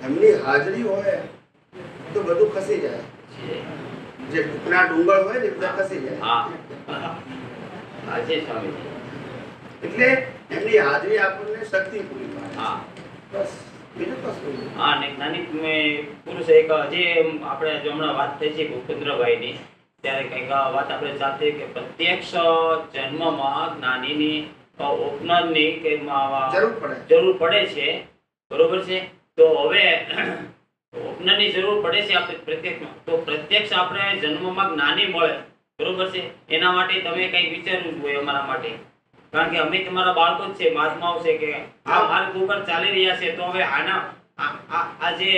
એમની હાજરી હોય તો બધું ખસી જાય. જે ડુંગરા ડુંગર હોય ને એ બધા ખસી જાય. હા હાજી સ્વામીજી. એટલે એમની હાજરી આપણને શક્તિ પૂરી પાડે. હા બસ બીજું કશું નહીં. હા ને જ્ઞાનિક પુરુષ એક જે આપણે જો હમણાં વાત થઈ છે ભૂપેન્દ્રભાઈની, ત્યારે કંઈક વાત આપણે ચાલતી કે પ્રત્યક્ષ જન્મમાં જ્ઞાનીની ઉપનયનની કે જરૂર પડે છે. બરોબર છે. તો હવે ઉપનયનની જરૂર પડે છે આપણે પ્રત્યક્ષમાં. તો પ્રત્યક્ષ આપણે જન્મમાં જ્ઞાની મળે, બરોબર છે, એના માટે તમે કંઈક વિચારવું જોઈએ અમારા માટે. કારણ કે અમે તમારા બાળકો જ છે, મહાત્માઓ છે કે આ માર્ગ ઉપર ચાલી રહ્યા છે. તો હવે આના આ જે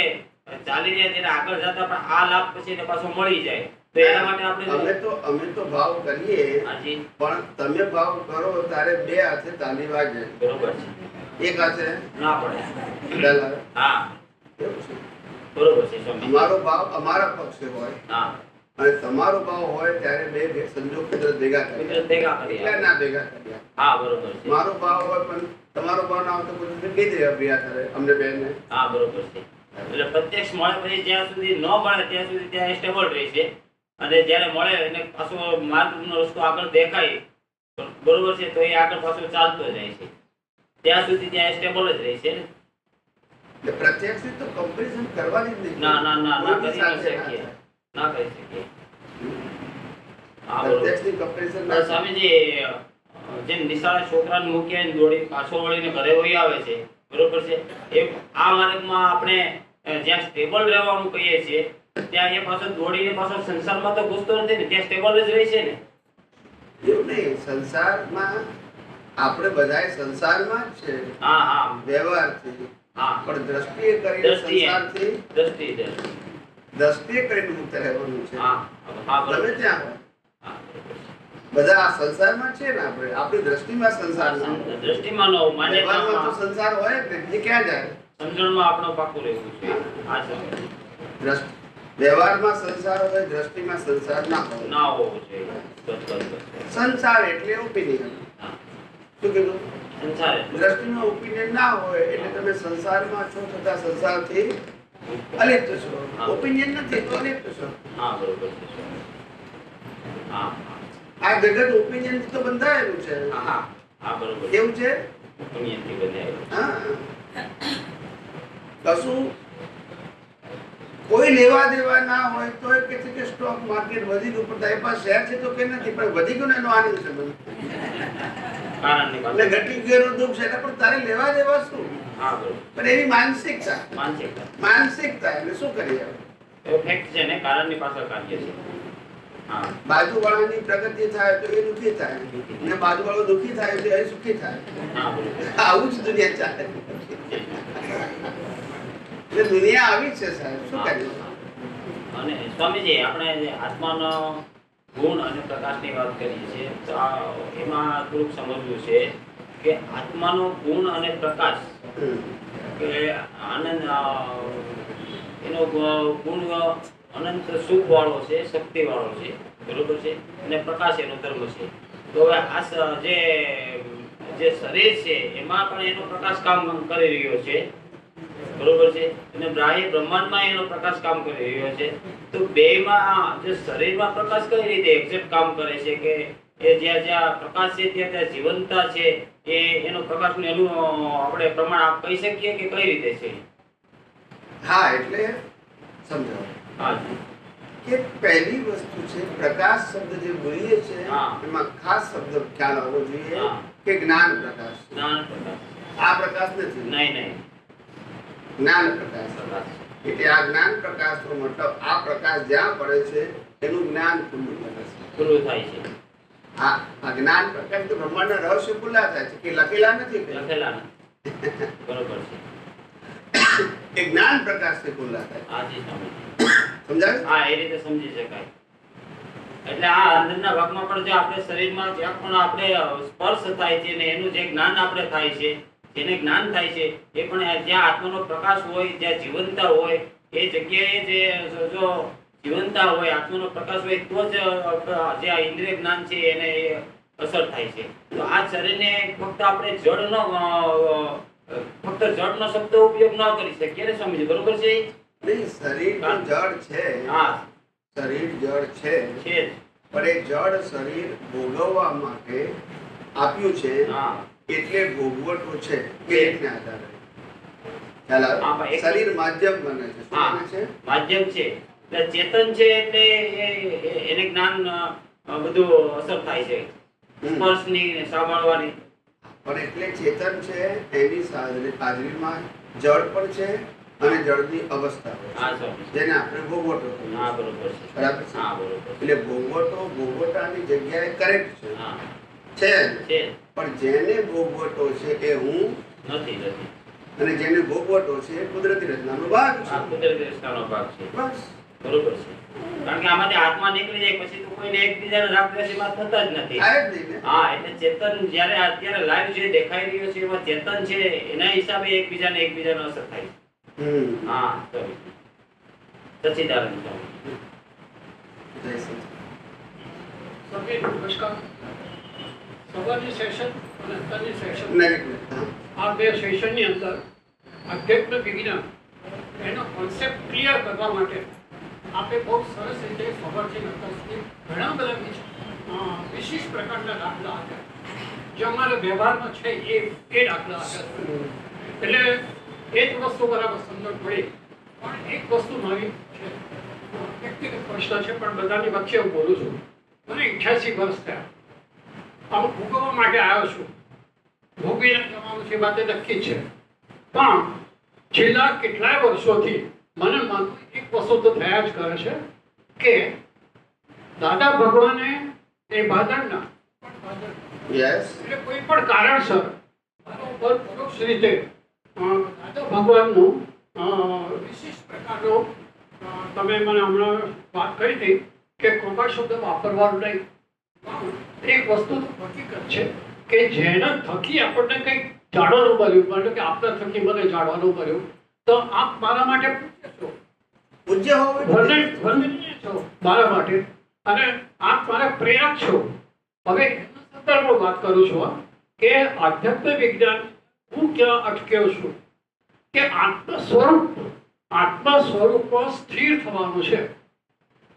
ચાલી રહ્યા છે એને આગળ જતા પણ આ લાભ પછી એને પાછો મળી જાય. તો એના માટે આપણે અમે તો ભાવ કરીએ, હાજી પણ તમે ભાવ કરો ત્યારે બે હાથે તાલી વાગે. બરોબર છે. એક હાથે ના પડે. ડલાવે. હા એવું છે. બરોબર છે સ્વામી. અમારો ભાવ અમારા પક્ષે હોય હા અને તમારો ભાવ હોય ત્યારે બે સંજોગ કુદરત ભેગા મિત્રો કર્યા. ભેગા કરીએ. એટલા ના ભેગા કર્યા. હા બરોબર છે. મારો ભાવ હોય પણ તમારો ભાવ ના હોય તો કુદરત કઈ દે ભેગા કરે અમને બેને. હા બરોબર છે. એટલે પ્રત્યક્ષ મળે પછી જ્યાં સુધી ન મળે ત્યાં સુધી ત્યાં સ્ટેબલ રહેશે, અને જ્યારે મળે એને પાછો માર્ગનો રસ્તો આગળ દેખાય, બરોબર છે, તો એ આગળ પાછો ચાલતો જાય છે. ત્યાં સુધી ત્યાં સ્ટેબલ જ રહેશે ને. એટલે પ્રત્યક્ષ તો કમ્પેરિઝન કરવાની જ નહીં. ના ના ના ના કોઈની કરી ન સાથે ના શકીએ. થાય. ના કરી શકીએ. હા બરોબર. પ્રત્યક્ષની comparison ના થાય. સ્વામીજી, જેમ નિશાળે છોકરાને મૂકીને દોડી પાછો વળીને ઘરે વહી આવે છે, બરોબર છે, એ આ માર્ગમાં આપણે જ્યાં સ્ટેબલ રહેવાનું કહીએ છીએ ત્યાં એ પાછો દોડીને પાછો સંસારમાં તો ઘૂસતો નથી ને, ત્યાં સ્ટેબલ જ રહે છે ને. એવું નહીં, સંસારમાં આપણે બધાય સંસારમાં જ છે હા હા વ્યવહારથી, હા. પણ દ્રષ્ટિએ કરીને દ્રષ્ટિએ. સંસારથી દ્રષ્ટિ દ્રષ્ટિએ કરીને મુક્ત રહેવાનું છે. હા હા તમે બરોબર. ત્યાં હોય. હા, બરોબર. બધા આ સંસારમાં છે ને, આપણી દ્રષ્ટિમાં સંસાર છે. દ્રષ્ટિમાં નો વ્યવહારમાં માન્યતામાં તો સંસાર હોય જ ને, બીજે ક્યાં જાય? સમજણમાં આપણો પાકું રહેવું છે. હા સર. વ્યવહારમાં સંસાર હોય, દ્રષ્ટિમાં સંસાર ના હોય. ના હોવું જોઈએ. બસ બસ બસ. સંસાર એટલે ઓપિનિયન. હા. શું કીધું? સંસાર એટલે. દ્રષ્ટિમાં ઓપિનિયન ના હોય એટલે તમે સંસારમાં છો છતાં સંસારથી અલિપ્ત છો. હા. ઓપિનિયન નથી તો અલિપ્ત છો. હા બરોબર છે. હા આ જગત ઓપિનિયન થી તો બંધાયેલું છે. હા હા હા બરોબર. કેવું છે? પુણ્યથી બંધાયેલું. હા, કશું કોઈ લેવા દેવા ના હોય તો એ કહે છે કે સ્ટોક માર્કેટ વધી ગયું, પણ તારી પાસે શેર છે તો કે નથી, પણ વધી ગયું ને એનો આનંદ છે મને. કારણની એટલે પાસે. ઘટી ગયેલું દુઃખ છે એટલે પણ તારે લેવા દેવા શું? હા બરોબર. પણ એવી માનસિકતા એટલે શું કરીએ? એવો ફેક્ટ છે ને, કારણની પાછળ કાર્ય છે. હા બાજુવાળાની પ્રગતિ થાય તો એ દુઃખી થાય અને બાજુવાળો દુઃખી થાય તો એ સુખી થાય. હા બરોબર. આવું જ દુનિયા ચાલે. એટલે દુનિયા આવી જ છે સાહેબ, શું કરીએ? અને સ્વામીજી, આપણે જે આત્માનો ગુણ અને પ્રકાશની વાત કરીએ છીએ તો એમાં થોડુંક સમજવું છે કે આત્માનો ગુણ અને પ્રકાશ કે આનંદ, એનો ગુણ અનંત સુખ વાળો છે, શક્તિ વાળો છે, બરોબર છે, અને પ્રકાશ એનો ધર્મ છે. તો હવે આ જે શરીર છે એમાં પણ એનો પ્રકાશ કામ કરી રહ્યો છે, બરોબર છે, અને બાહ્ય બ્રહ્માંડમાં એનો પ્રકાશ કામ કરી રહ્યો છે. તો બેમાં જે શરીરમાં પ્રકાશ કઈ રીતે એક્ઝેક્ટ કામ કરે છે કે એ જ્યાં જ્યાં પ્રકાશ છે ત્યાં જીવંતતા છે, એ એનો પ્રકાશનું એનું આપણે પ્રમાણ આપ કહી શકીએ કે કઈ રીતે છે? હા, એટલે સમજાવો હા કે પહેલી વસ્તુ છે પ્રકાશ શબ્દ જે બોલીએ છે હા. એમાં ખાસ શબ્દ ખ્યાલ આવવો જોઈએ હા. કે જ્ઞાન પ્રકાશ. જ્ઞાન પ્રકાશ. આ પ્રકાશ નથી, નહીં નહીં, જ્ઞાન પ્રકાશ. પ્રકાશ. એટલે આ જ્ઞાન પ્રકાશનો મતલબ આ પ્રકાશ જ્યાં પડે છે એનું જ્ઞાન ખુલ્લું કરે છે. ખુલ્લું થાય છે. આ જ્ઞાન પ્રકાશ તો બ્રહ્માંડના રહસ્ય ખુલ્લા થાય છે, કે લખેલા નથી કંઈ. લખેલા નથી. બરોબર છે. એ જ્ઞાન પ્રકાશથી ખુલ્લા થાય. હાજી સ્વામી. સમજાય? હા, એ રીતે સમજી શકાય. એટલે આ અંદરના ભાગમાં પણ જો આપણે શરીરમાં જ્યાં પણ આપણે સ્પર્શ થાય છે ને એનું જે જ્ઞાન આપણે થાય છે, જેને જ્ઞાન થાય છે, એ પણ જ્યાં આત્માનો પ્રકાશ હોય, જ્યાં જીવનતા હોય, એ જગ્યાએ જે જો જીવનતા હોય, આત્માનો પ્રકાશ હોય, તો જ જે આ ઇન્દ્રિય જ્ઞાન છે એને અસર થાય છે. તો આ શરીરને ફક્ત આપણે જડનો શબ્દ ઉપયોગ ન કરી શકીએ ને સમજી, બરોબર છે? નહીં, શરીર તો જડ છે. હા, શરીર જડ છે, છે જ. પણ એ જડ શરીર ભોગવવા માટે આપ્યું છે, હા, એટલે ભોગવટો છે એ રીતને આધારે ખ્યાલ આવે? હા, પણ એક- શરીર માધ્યમ બને છે. શું હા, બને છે? માધ્યમ છે. એટલે ચેતન છે એટલે એને જ્ઞાન બધું અસર થાય છે, સ્પર્શની ને સાંભળવાની. પણ એટલે ચેતન છે એની હાજરીમાં જળ પણ છે અને જળની અવસ્થા પણ હા, છે, સ્વામી. જેને આપણે ભોગવટો કહીએ હા, છીએ. બરોબર છે. બરાબર છે? હા, બરોબર છે. એટલે ભોગવટાની જગ્યાએ કરેક્ટ છે, હા, છે છે. પણ જેને ભોગવટો છે એ હું, નથી. અને જેને ભોગવટો છે એ કુદરતી રચનાનો ભાગ આ છે. કુદરતી રચનાનો ભાગ છે. બસ. બરોબર છે. કારણ કે આમાંથી આત્મા નીકળી જાય પછી તો કોઈને એકબીજાને રાગદ્વેષમાં થતા જ નથી. થાય જ નહીં ને. હા, એટલે ચેતન જ્યારે અત્યારે લાઈવ જે દેખાઈ રહ્યો છે એમાં ચેતન છે એના હિસાબે એકબીજાનો અસર થાય છે. હા, sorry. સચ્ચિદાનંદ સ્વામી. જય શ્રી સભ્ય નમસ્કાર. સવારની સેશન અને અત્યારની સેશન, કૃષ્ણ. આ બે સેશનની અંદર આધ્યાત્મ વિજ્ઞાન એનો કોન્સેપ્ટ ક્લિયર કરવા માટે આપે બહુ સરસ રીતે સવારથી અત્યાર સુધી ઘણા બધા વિશિષ્ટ પ્રકારના દાખલા આપ્યા જે અમારા વ્યવહારમાં છે એ દાખલા આપ્યા. એટલે એ જ વસ્તુ બરાબર સમજણ પડી. પણ એક વસ્તુ મારી છે, વ્યક્તિગત પ્રશ્ન છે પણ બધાની વચ્ચે હું બોલું છું. મને 88 વર્ષ થયા. આમ ભોગવવા માટે આવ્યો છું, ભોગવીને જવાનું છે, વાત નક્કી છે. પણ છેલ્લા કેટલાય વર્ષોથી મને મનમાં એક વસ્તુ તો થયા જ કરે છે કે દાદા ભગવાને એ ભાદરના યસ. એટલે કોઈ પણ કારણસર મારા ઉપર પરોક્ષ રીતે દાદા ભગવાનનું વિશિષ્ટ પ્રકારનો તમે મને હમણાં વાત કરી હતી કે કૃપા શબ્દ વાપરવાનું નહીં. એક વસ્તુ તો હકીકત છે કે જેના થકી આપણને કંઈક જાણવાનું મળ્યું, એટલે કે આપના થકી મને જાણવાનું મળ્યું, તો આપ મારા માટે પૂજ્ય છો, પૂજ્ય હોવું જોઈએ. વંદનીય છો મારા માટે, અને આપ મારા પ્રેરક છો. હવે એના સંદર્ભમાં વાત કરું છું કે આધ્યાત્મ વિજ્ઞાન હું ક્યાં અટક્યો છું કે આત્મ સ્વરૂપમાં સ્થિર થવાનું છે.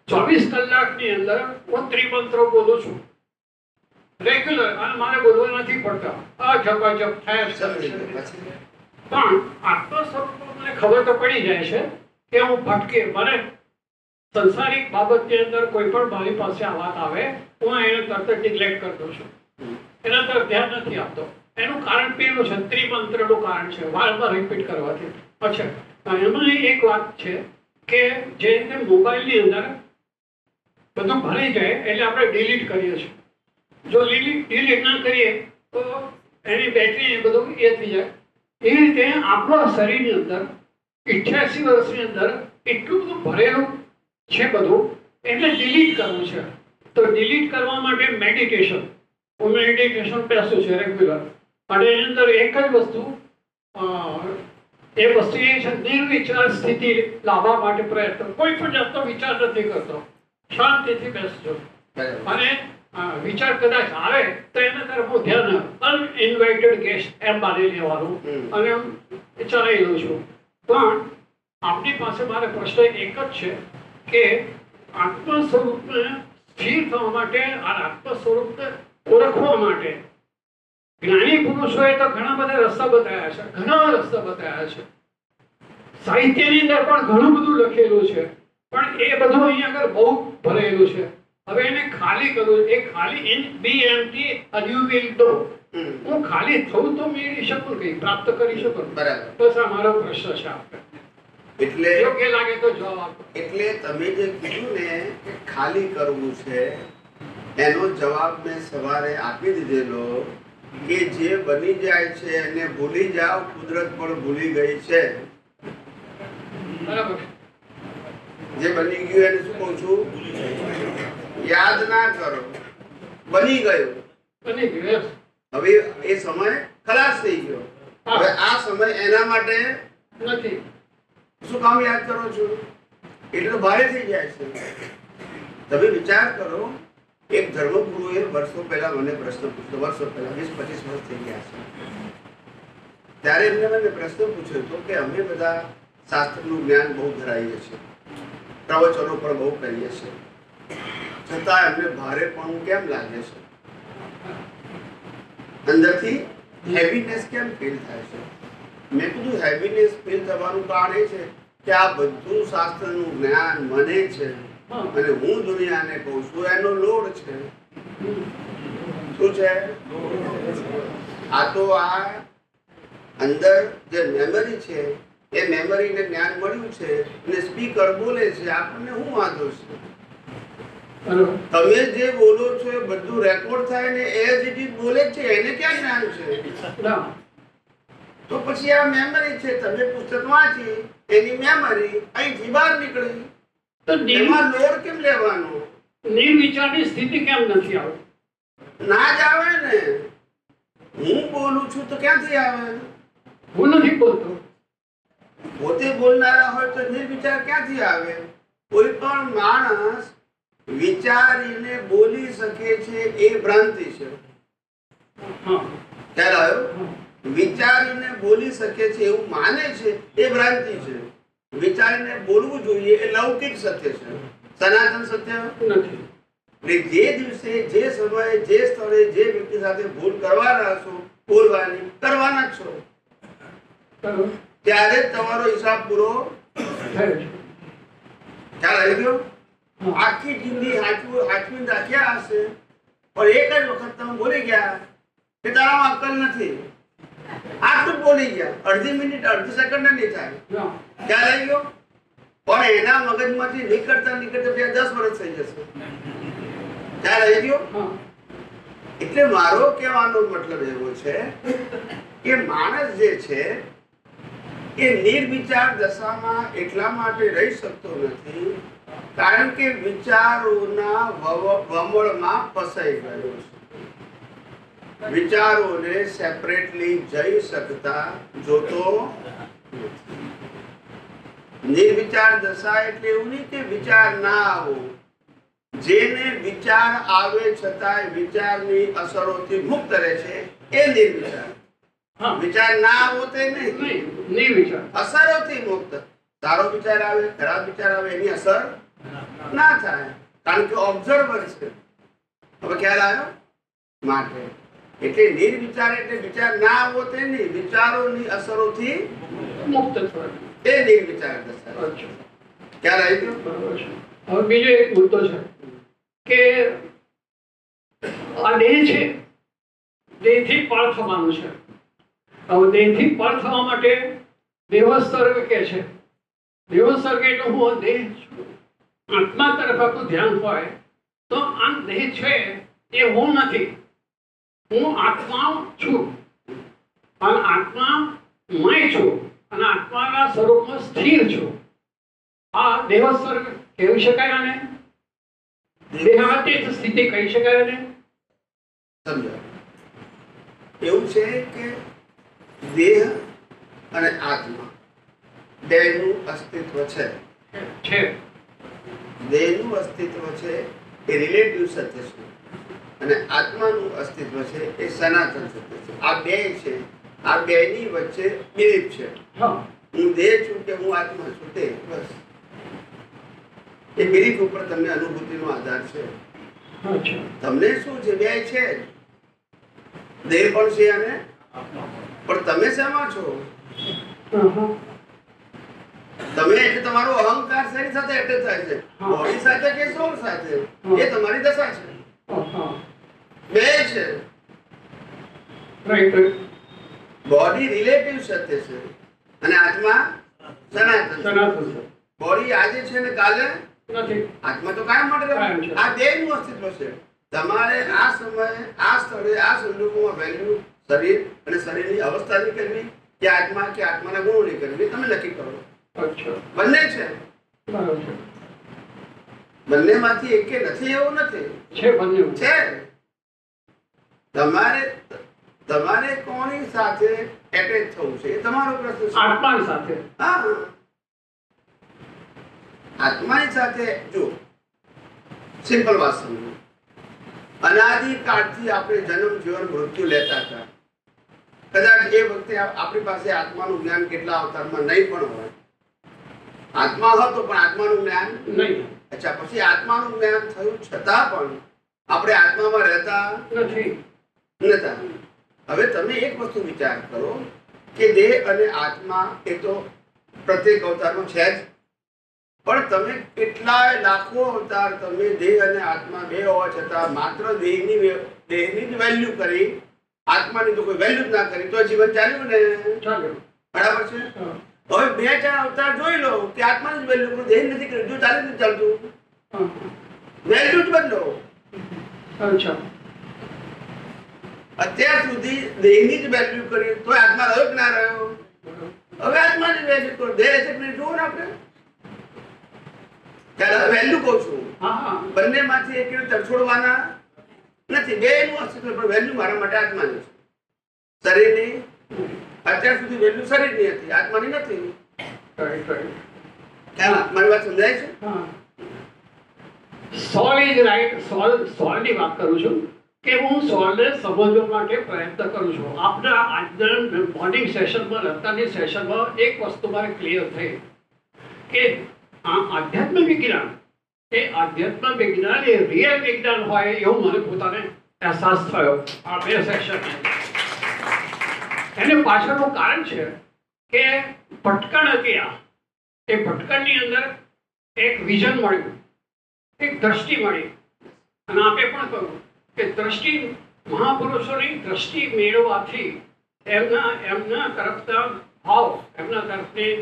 24 કલાકની અંદર હું ત્રિમંત્રો બોલું છું રેગ્યુલર, અને મારે બોલવા નથી પડતા. આ જપ થાય સમજી છે. ગયો. પછી પણ આત્મ સ્વરૂપમાં મને ખબર તો પડી જાય છે કે હું ભટકે, મને સંસારિક બાબતની અંદર કોઈ પણ મારી પાસે આ વાત આવે હું એને તરત જ નિગ્લેક્ટ કરી દઉં છું, એના તરફ ધ્યાન નથી આપતો. એનું કારણ પેલું છે, ત્રિમંત્રનું કારણ છે, વારંવાર રિપીટ કરવાથી. અચ્છા, એમાં એક વાત છે કે જે રીતે મોબાઈલની અંદર બધું ભરાઈ જાય એટલે આપણે ડિલીટ કરીએ છીએ. જો ડિલીટ ના કરીએ તો એની બેટરી બધું એ થઈ જાય. એ રીતે આપણા શરીરની અંદર 88 વર્ષની અંદર એટલું બધું ભરેલું છે બધું, એટલે ડિલીટ કરવું છે. તો ડિલીટ કરવા માટે મેડિટેશન, હું મેડિટેશન બેસું છે રેગ્યુલર, અને એની અંદર એક જ વસ્તુ એ વસ્તુ એ છે નિર્વિચાર સ્થિતિ લાવવા માટે પ્રયત્ન. કોઈ પણ જાતનો વિચાર નથી કરતો, શાંતિથી બેસજો. બરાબર. અને વિચાર કદાચ આવે તો એના તરફ હું ધ્યાન અનઇન્વાઇટેડ ગેસ્ટ એમ માની લેવાનું, અને વિચારી લઉં છું. પણ આપની પાસે મારે પ્રશ્ન એક જ છે કે આત્મ સ્વરૂપને સ્થિર થવા માટે અને આત્મ સ્વરૂપને ઓળખવા માટે જ્ઞાની પુરુષોએ તો ઘણા બધા રસ્તા બતાવ્યા છે, ઘણા રસ્તા બતાવ્યા છે. સાહિત્યની અંદર પણ ઘણું બધું લખેલું છે, પણ એ બધું અહીંયા આગળ બહુ ભરેલું છે. હવે એને ખાલી કરવું, એ ખાલી in be empty and you will know. હું ખાલી થવું તો મેળવી શકું, કઈ પ્રાપ્ત કરી શકું. બરાબર. બસ આ મારો પ્રશ્ન છે. આપને એટલે યોગ્ય લાગે તો જવાબ આપો. એટલે તમે જે કીધું ને કે ખાલી કરવું છે, એનો જવાબ મેં સવારે આપી દીધેલો કે જે બની જાય છે એને ભૂલી જાઓ, કુદરત પણ ભૂલી ગઈ છે. બરાબર. જે બની ગયું એને શું કહું છું? યાદ ના કરો, બની ગયું. બની ગયું yes. હવે એ સમય ખલાસ થઈ ગયો. હવે આ સમય એના માટે નથી. શું કામ યાદ કરો છો? એટલે ભારે થઈ જાય છે. તમે વિચાર કરો, એક ધર્મગુરુએ વર્ષો પહેલા મને પ્રશ્ન પૂછ્યો, વર્ષો પહેલા 20-25 વર્ષ થઈ ગયા છે. ત્યારે એમને મને પ્રશ્ન પૂછ્યો હતો કે અમે બધા શાસ્ત્રનું જ્ઞાન બહુ ધરાવીએ છીએ, પ્રવચનો પણ બહુ કરીએ છીએ, છતાં એમને ભારેપણું કેમ લાગે છે? અંદરથી હેવીનેસ કેમ ફીલ થાય છે? મેં કીધું હેવીનેસ ફીલ થવાનું કારણ એ છે કે આ બધું શાસ્ત્રનું જ્ઞાન મને છે અને હું દુનિયાને કહું છું, એનો લોડ છે. શું છે? આ તો આ અંદર જે મેમરી છે એ મેમરીને જ્ઞાન મળ્યું છે અને સ્પીકર બોલે છે, આપણને શું વાંધો છે? તમે જે બોલો છો એ બધું રેકોર્ડ થાય ને એઝ ઇટ ઇઝ બોલે છે, એને ક્યાં જ્ઞાન છે? તો પછી આ મેમરી છે, તમે પુસ્તક વાંચી એની મેમરી અહીંથી બહાર નીકળી, તો એમાં લોડ કેમ લેવાનો? નિર્વિચારની સ્થિતિ કેમ નથી આવતી? ના જ આવે ને. હું બોલું છું તો ક્યાંથી આવે? હું નથી બોલતો. પોતે બોલનારા હોય તો નિર્વિચાર ક્યાંથી આવે? કોઈ પણ માણસ વિચારીને બોલી શકે છે એ ભ્રાંતિ છે. ખ્યાલ આવ્યો? વિચારીને બોલી શકે છે એવું માને છે એ ભ્રાંતિ છે. વિચારીને બોલવું જોઈએ એ લૌકિક સત્ય છે, સનાતન સત્ય નથી. એટલે જે દિવસે, જે સમયે, જે સ્થળે, જે વ્યક્તિ સાથે ભૂલ કરવાના છો, બોલવાની કરવાના જ છો, ત્યારે જ તમારો હિસાબ પૂરો થયો છે. ખ્યાલ આવી ગયો? આખી જિંદગી હાચવીને રાખ્યા હશે પણ એક જ વખત તમે બોલી ગયા કે તારામાં અક્કલ નથી, આટલું બોલી ગયા, અડધી મિનિટ, અડધી સેકન્ડ નહીં થાય. ખ્યાલ આવી ગયો? પણ એના મગજમાંથી નીકળતા નીકળતા 10 વર્ષ થઈ જશે. ખ્યાલ આવી ગયો? એટલે મારો કહેવાનો મતલબ એવો છે કે માણસ જે છે એ નિર્વિચાર દશામાં એટલા માટે રહી શકતો નથી કારણ કે વિચારોના વમળમાં ફસાઈ ગયો છે. વિચારોને સેપરેટલી જઈ શકતા જોતો નથી. નિર્વિચાર દશા એટલે એવું નહીં કે વિચાર ના આવો, જેને વિચાર આવે છતાંય વિચારની અસરોથી મુક્ત રહે છે એ નિર્વિચાર. વિચાર ના આવો તે નહીં, અસરોથી મુક્ત. સારો વિચાર આવે, ખરાબ વિચાર આવે, એની અસર ના થાય કારણ કે ઓબ્ઝર્વર છે. હવે ખ્યાલ આવ્યો? માટે એટલે નિર્વિચાર એટલે વિચાર ના આવો તે નહીં, વિચારોની અસરોથી મુક્ત થવાનું એ નિર્વિચાર દશા. ખ્યાલ આવી ગયો? હવે બીજો એક મુદ્દો છે કે આ દેહ છે, દેહથી પર થવાનું છે. હવે દેહથી પર થવા માટે દેવસર્ગ કે છે. દેવસર્ગ એટલે હું દેહ છું. આત્મા તરફ આપણું ધ્યાન હોય તો આ દેહ છે એ હું નથી, હું આત્મા છું અને આત્મા મય છું અને આત્માના સ્વરૂપમાં સ્થિર છું. આ દેવસર્ગ કહી શકાય અને દેહાતીત સ્થિતિ કહી શકાય ને? સમજો, એવું છે કે દેહ અને આત્મા બેનું અસ્તિત્વ છે. દેહનું અસ્તિત્વ છે એ રિલેટિવ સત્ય છે અને આત્માનું અસ્તિત્વ છે એ સનાતન સત્ય છે. આ બે છે, આ બેની વચ્ચે બિલીફ છે. હું દેહ છું કે હું આત્મા છું તે બસ એ બિલીફ ઉપર તમને અનુભૂતિનો આધાર છે. તમને શું છે? બે છે, દેહ પણ છે અને પણ તમે શેમાં છો? તમે એટલે તમારો અહંકાર શરીર સાથે એટેચ થાય છે, બોડી સાથે કે સોલ સાથે, એ તમારી દશા છે. બે છે. બોડી રિલેટિવ સત્ય છે અને આત્મા સનાતન. બોડી આજે છે ને કાલે નથી. આત્મા તો કાયમ માટે રહે. આ બે નું અસ્તિત્વ છે. તમારે આ સમયે, આ સ્થળે, આ સંજોગોમાં વેલ્યુ શરીર અને શરીરની અવસ્થાની કરવી કે આત્મા કે આત્માના ગુણોની કરવી તમે નક્કી કરો. બંને છે. બંનેમાંથી એકે નથી એવું નથી, છે બંને છે. તમારે કોની સાથે એટેચ થવું છે એ તમારો પ્રશ્ન છે. આત્મા સાથે. હા, આત્માની સાથે. જો સિમ્પલ વાત સમજો, અનાદિકાળથી આપણે જન્મ જીવન મૃત્યુ લેતા હતા. કદાચ એ વખતે આપણી પાસે આત્માનું જ્ઞાન કેટલા અવતારમાં નહીં પણ હોય. આત્મા હતો પણ આત્માનું જ્ઞાન નહીં. અચ્છા, પછી આત્માનું જ્ઞાન થયું છતાં પણ આપણે આત્મામાં રહેતા નથી. નતા. હવે તમે એક વસ્તુ વિચાર કરો કે દેહ અને આત્મા એ તો પ્રત્યેક અવતારમાં છે જ, પણ તમે કેટલાય લાખો અવતાર તમે દેહ અને આત્મા બે હોવા છતાં માત્ર દેહની જ વેલ્યુ કરી, આત્માની તો કોઈ વેલ્યુ જ ના કરી, તો જીવન ચાલ્યું ને. ચાલો. બરાબર છે. હા. હવે 2-4 અવતાર જોઈ લો કે આત્માની જ વેલ્યુ કરું, દેહ નથી કર્યું, જો ચાલે નથી ચાલતું, હા. વેલ્યુ જ બદલો. અચ્છા. અત્યાર સુધી દેહની જ વેલ્યુ કરી તો આત્મા રહ્યો કે ના રહ્યો? હવે આત્માની વેલ્યુ કરો, દેહ છે કે જુઓ ને આપણે. ત્યારે વેલ્યુ કહું છું, હા હા. બંનેમાંથી એક તરછોડવાના નથી, બેનું અસ્તિત્વ, પણ વેલ્યુ મારા માટે આત્માની છે. શરીરની અત્યાર સુધી વેલ્યુ શરીરની હતી, આત્માની નથી. Right right. મારી વાત સમજાય છે? હા. સોલ ઇઝ રાઈટ. સોલની વાત કરું છું કે હું સોલને સમજવા માટે પ્રયત્ન કરું છું. આપણા આજના મોર્નિંગ સેશનમાં, અત્યારની સેશનમાં એક વસ્તુ મારે ક્લિયર થઈ કે આ આધ્યાત્મ વિજ્ઞાન એ રિયલ વિજ્ઞાન હોય એવું મને પોતાને અહેસાસ થયો આ 2 સેશન. એને પાછળનું કારણ છે કે ભટકણ હતી. એ ભટકણની અંદર એક વિઝન મળ્યું, એક દ્રષ્ટિ મળી. અને આપે પણ કહ્યું કે દ્રષ્ટિ, મહાપુરુષોની દ્રષ્ટિ મેળવવાથી એમના તરફના ભાવ, એમના તરફની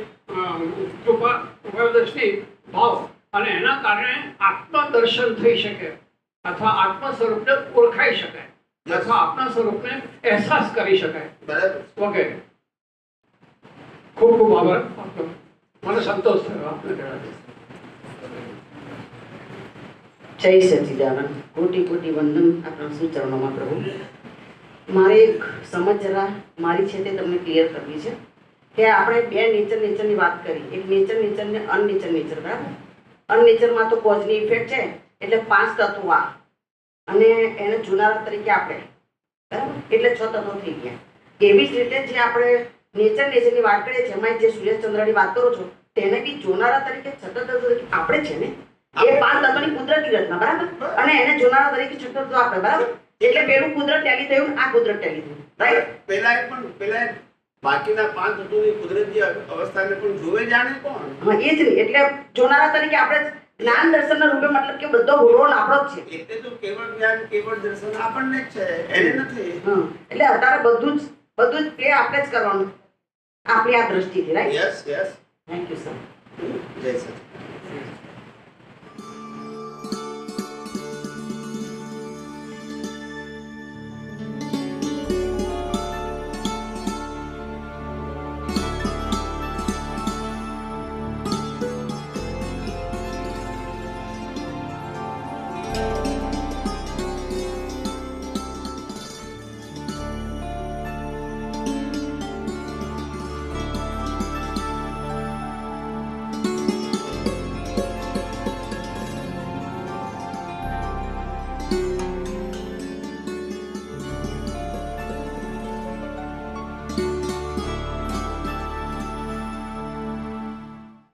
કૃપાદૃષ્ટિ ભાવ, અને એના કારણે આત્મદર્શન થઈ શકે અથવા આત્મ સ્વરૂપને ઓળખાઈ શકાય અથવા આપણા સ્વરૂપને અહેસાસ કરી શકાય બરાબર. વગેરે. ખૂબ ખૂબ આભાર આપનો. મને સંતોષ થયો આપને જણાવી. જય સચિદાનંદ, કોટી કોટી વંદન આપણા સુચરણોમાં પ્રભુ. મારે એક સમજ જરા મારી છે તે તમને ક્લિયર કરવી છે કે આપણે 2 નેચરની વાત કરી, એક નેચર ને અનનેચર. બરાબર? અનનેચરમાં તો કોઝની ઇફેક્ટ છે, એટલે 5 તત્વો અને એને જુનારા તરીકે આપણે, બરાબર, એટલે 6 તત્વો થઈ ગયા. એવી જ રીતે જે આપણે નેચરની વાત કરીએ છીએ, એમાં જે સૂર્યચંદ્રની વાત કરો છો તેને બી જોનારા તરીકે 6 તત્વો તરીકે આપણે છે ને, એ 5 તત્વોની કુદરતી રચના. બરાબર? અને એને જોનારા તરીકે 6 તત્વો આપણે. બરાબર? એટલે પેલું કુદરત ટેલી થયું, આ કુદરત ટેલી થયું. રાઈટ? પેલા બાકીના 5 તત્વોની કુદરતી અવસ્થાને પણ જોવે જાણે કોણ? હા, એ જ નહીં. એટલે જોનારા તરીકે આપણે જ્ઞાન દર્શનના રૂપે, મતલબ કે બધો રોલ આપણો જ છે. એટલે તો કેવળ જ્ઞાન, કેવળ દર્શન આપણને જ છે, એને નથી. હા, એટલે અત્યારે બધું જ પ્લે આપણે જ કરવાનું, આપણી આ દ્રષ્ટિથી. Right? Yes yes. Thank you sir. જય સચિદાનંદ.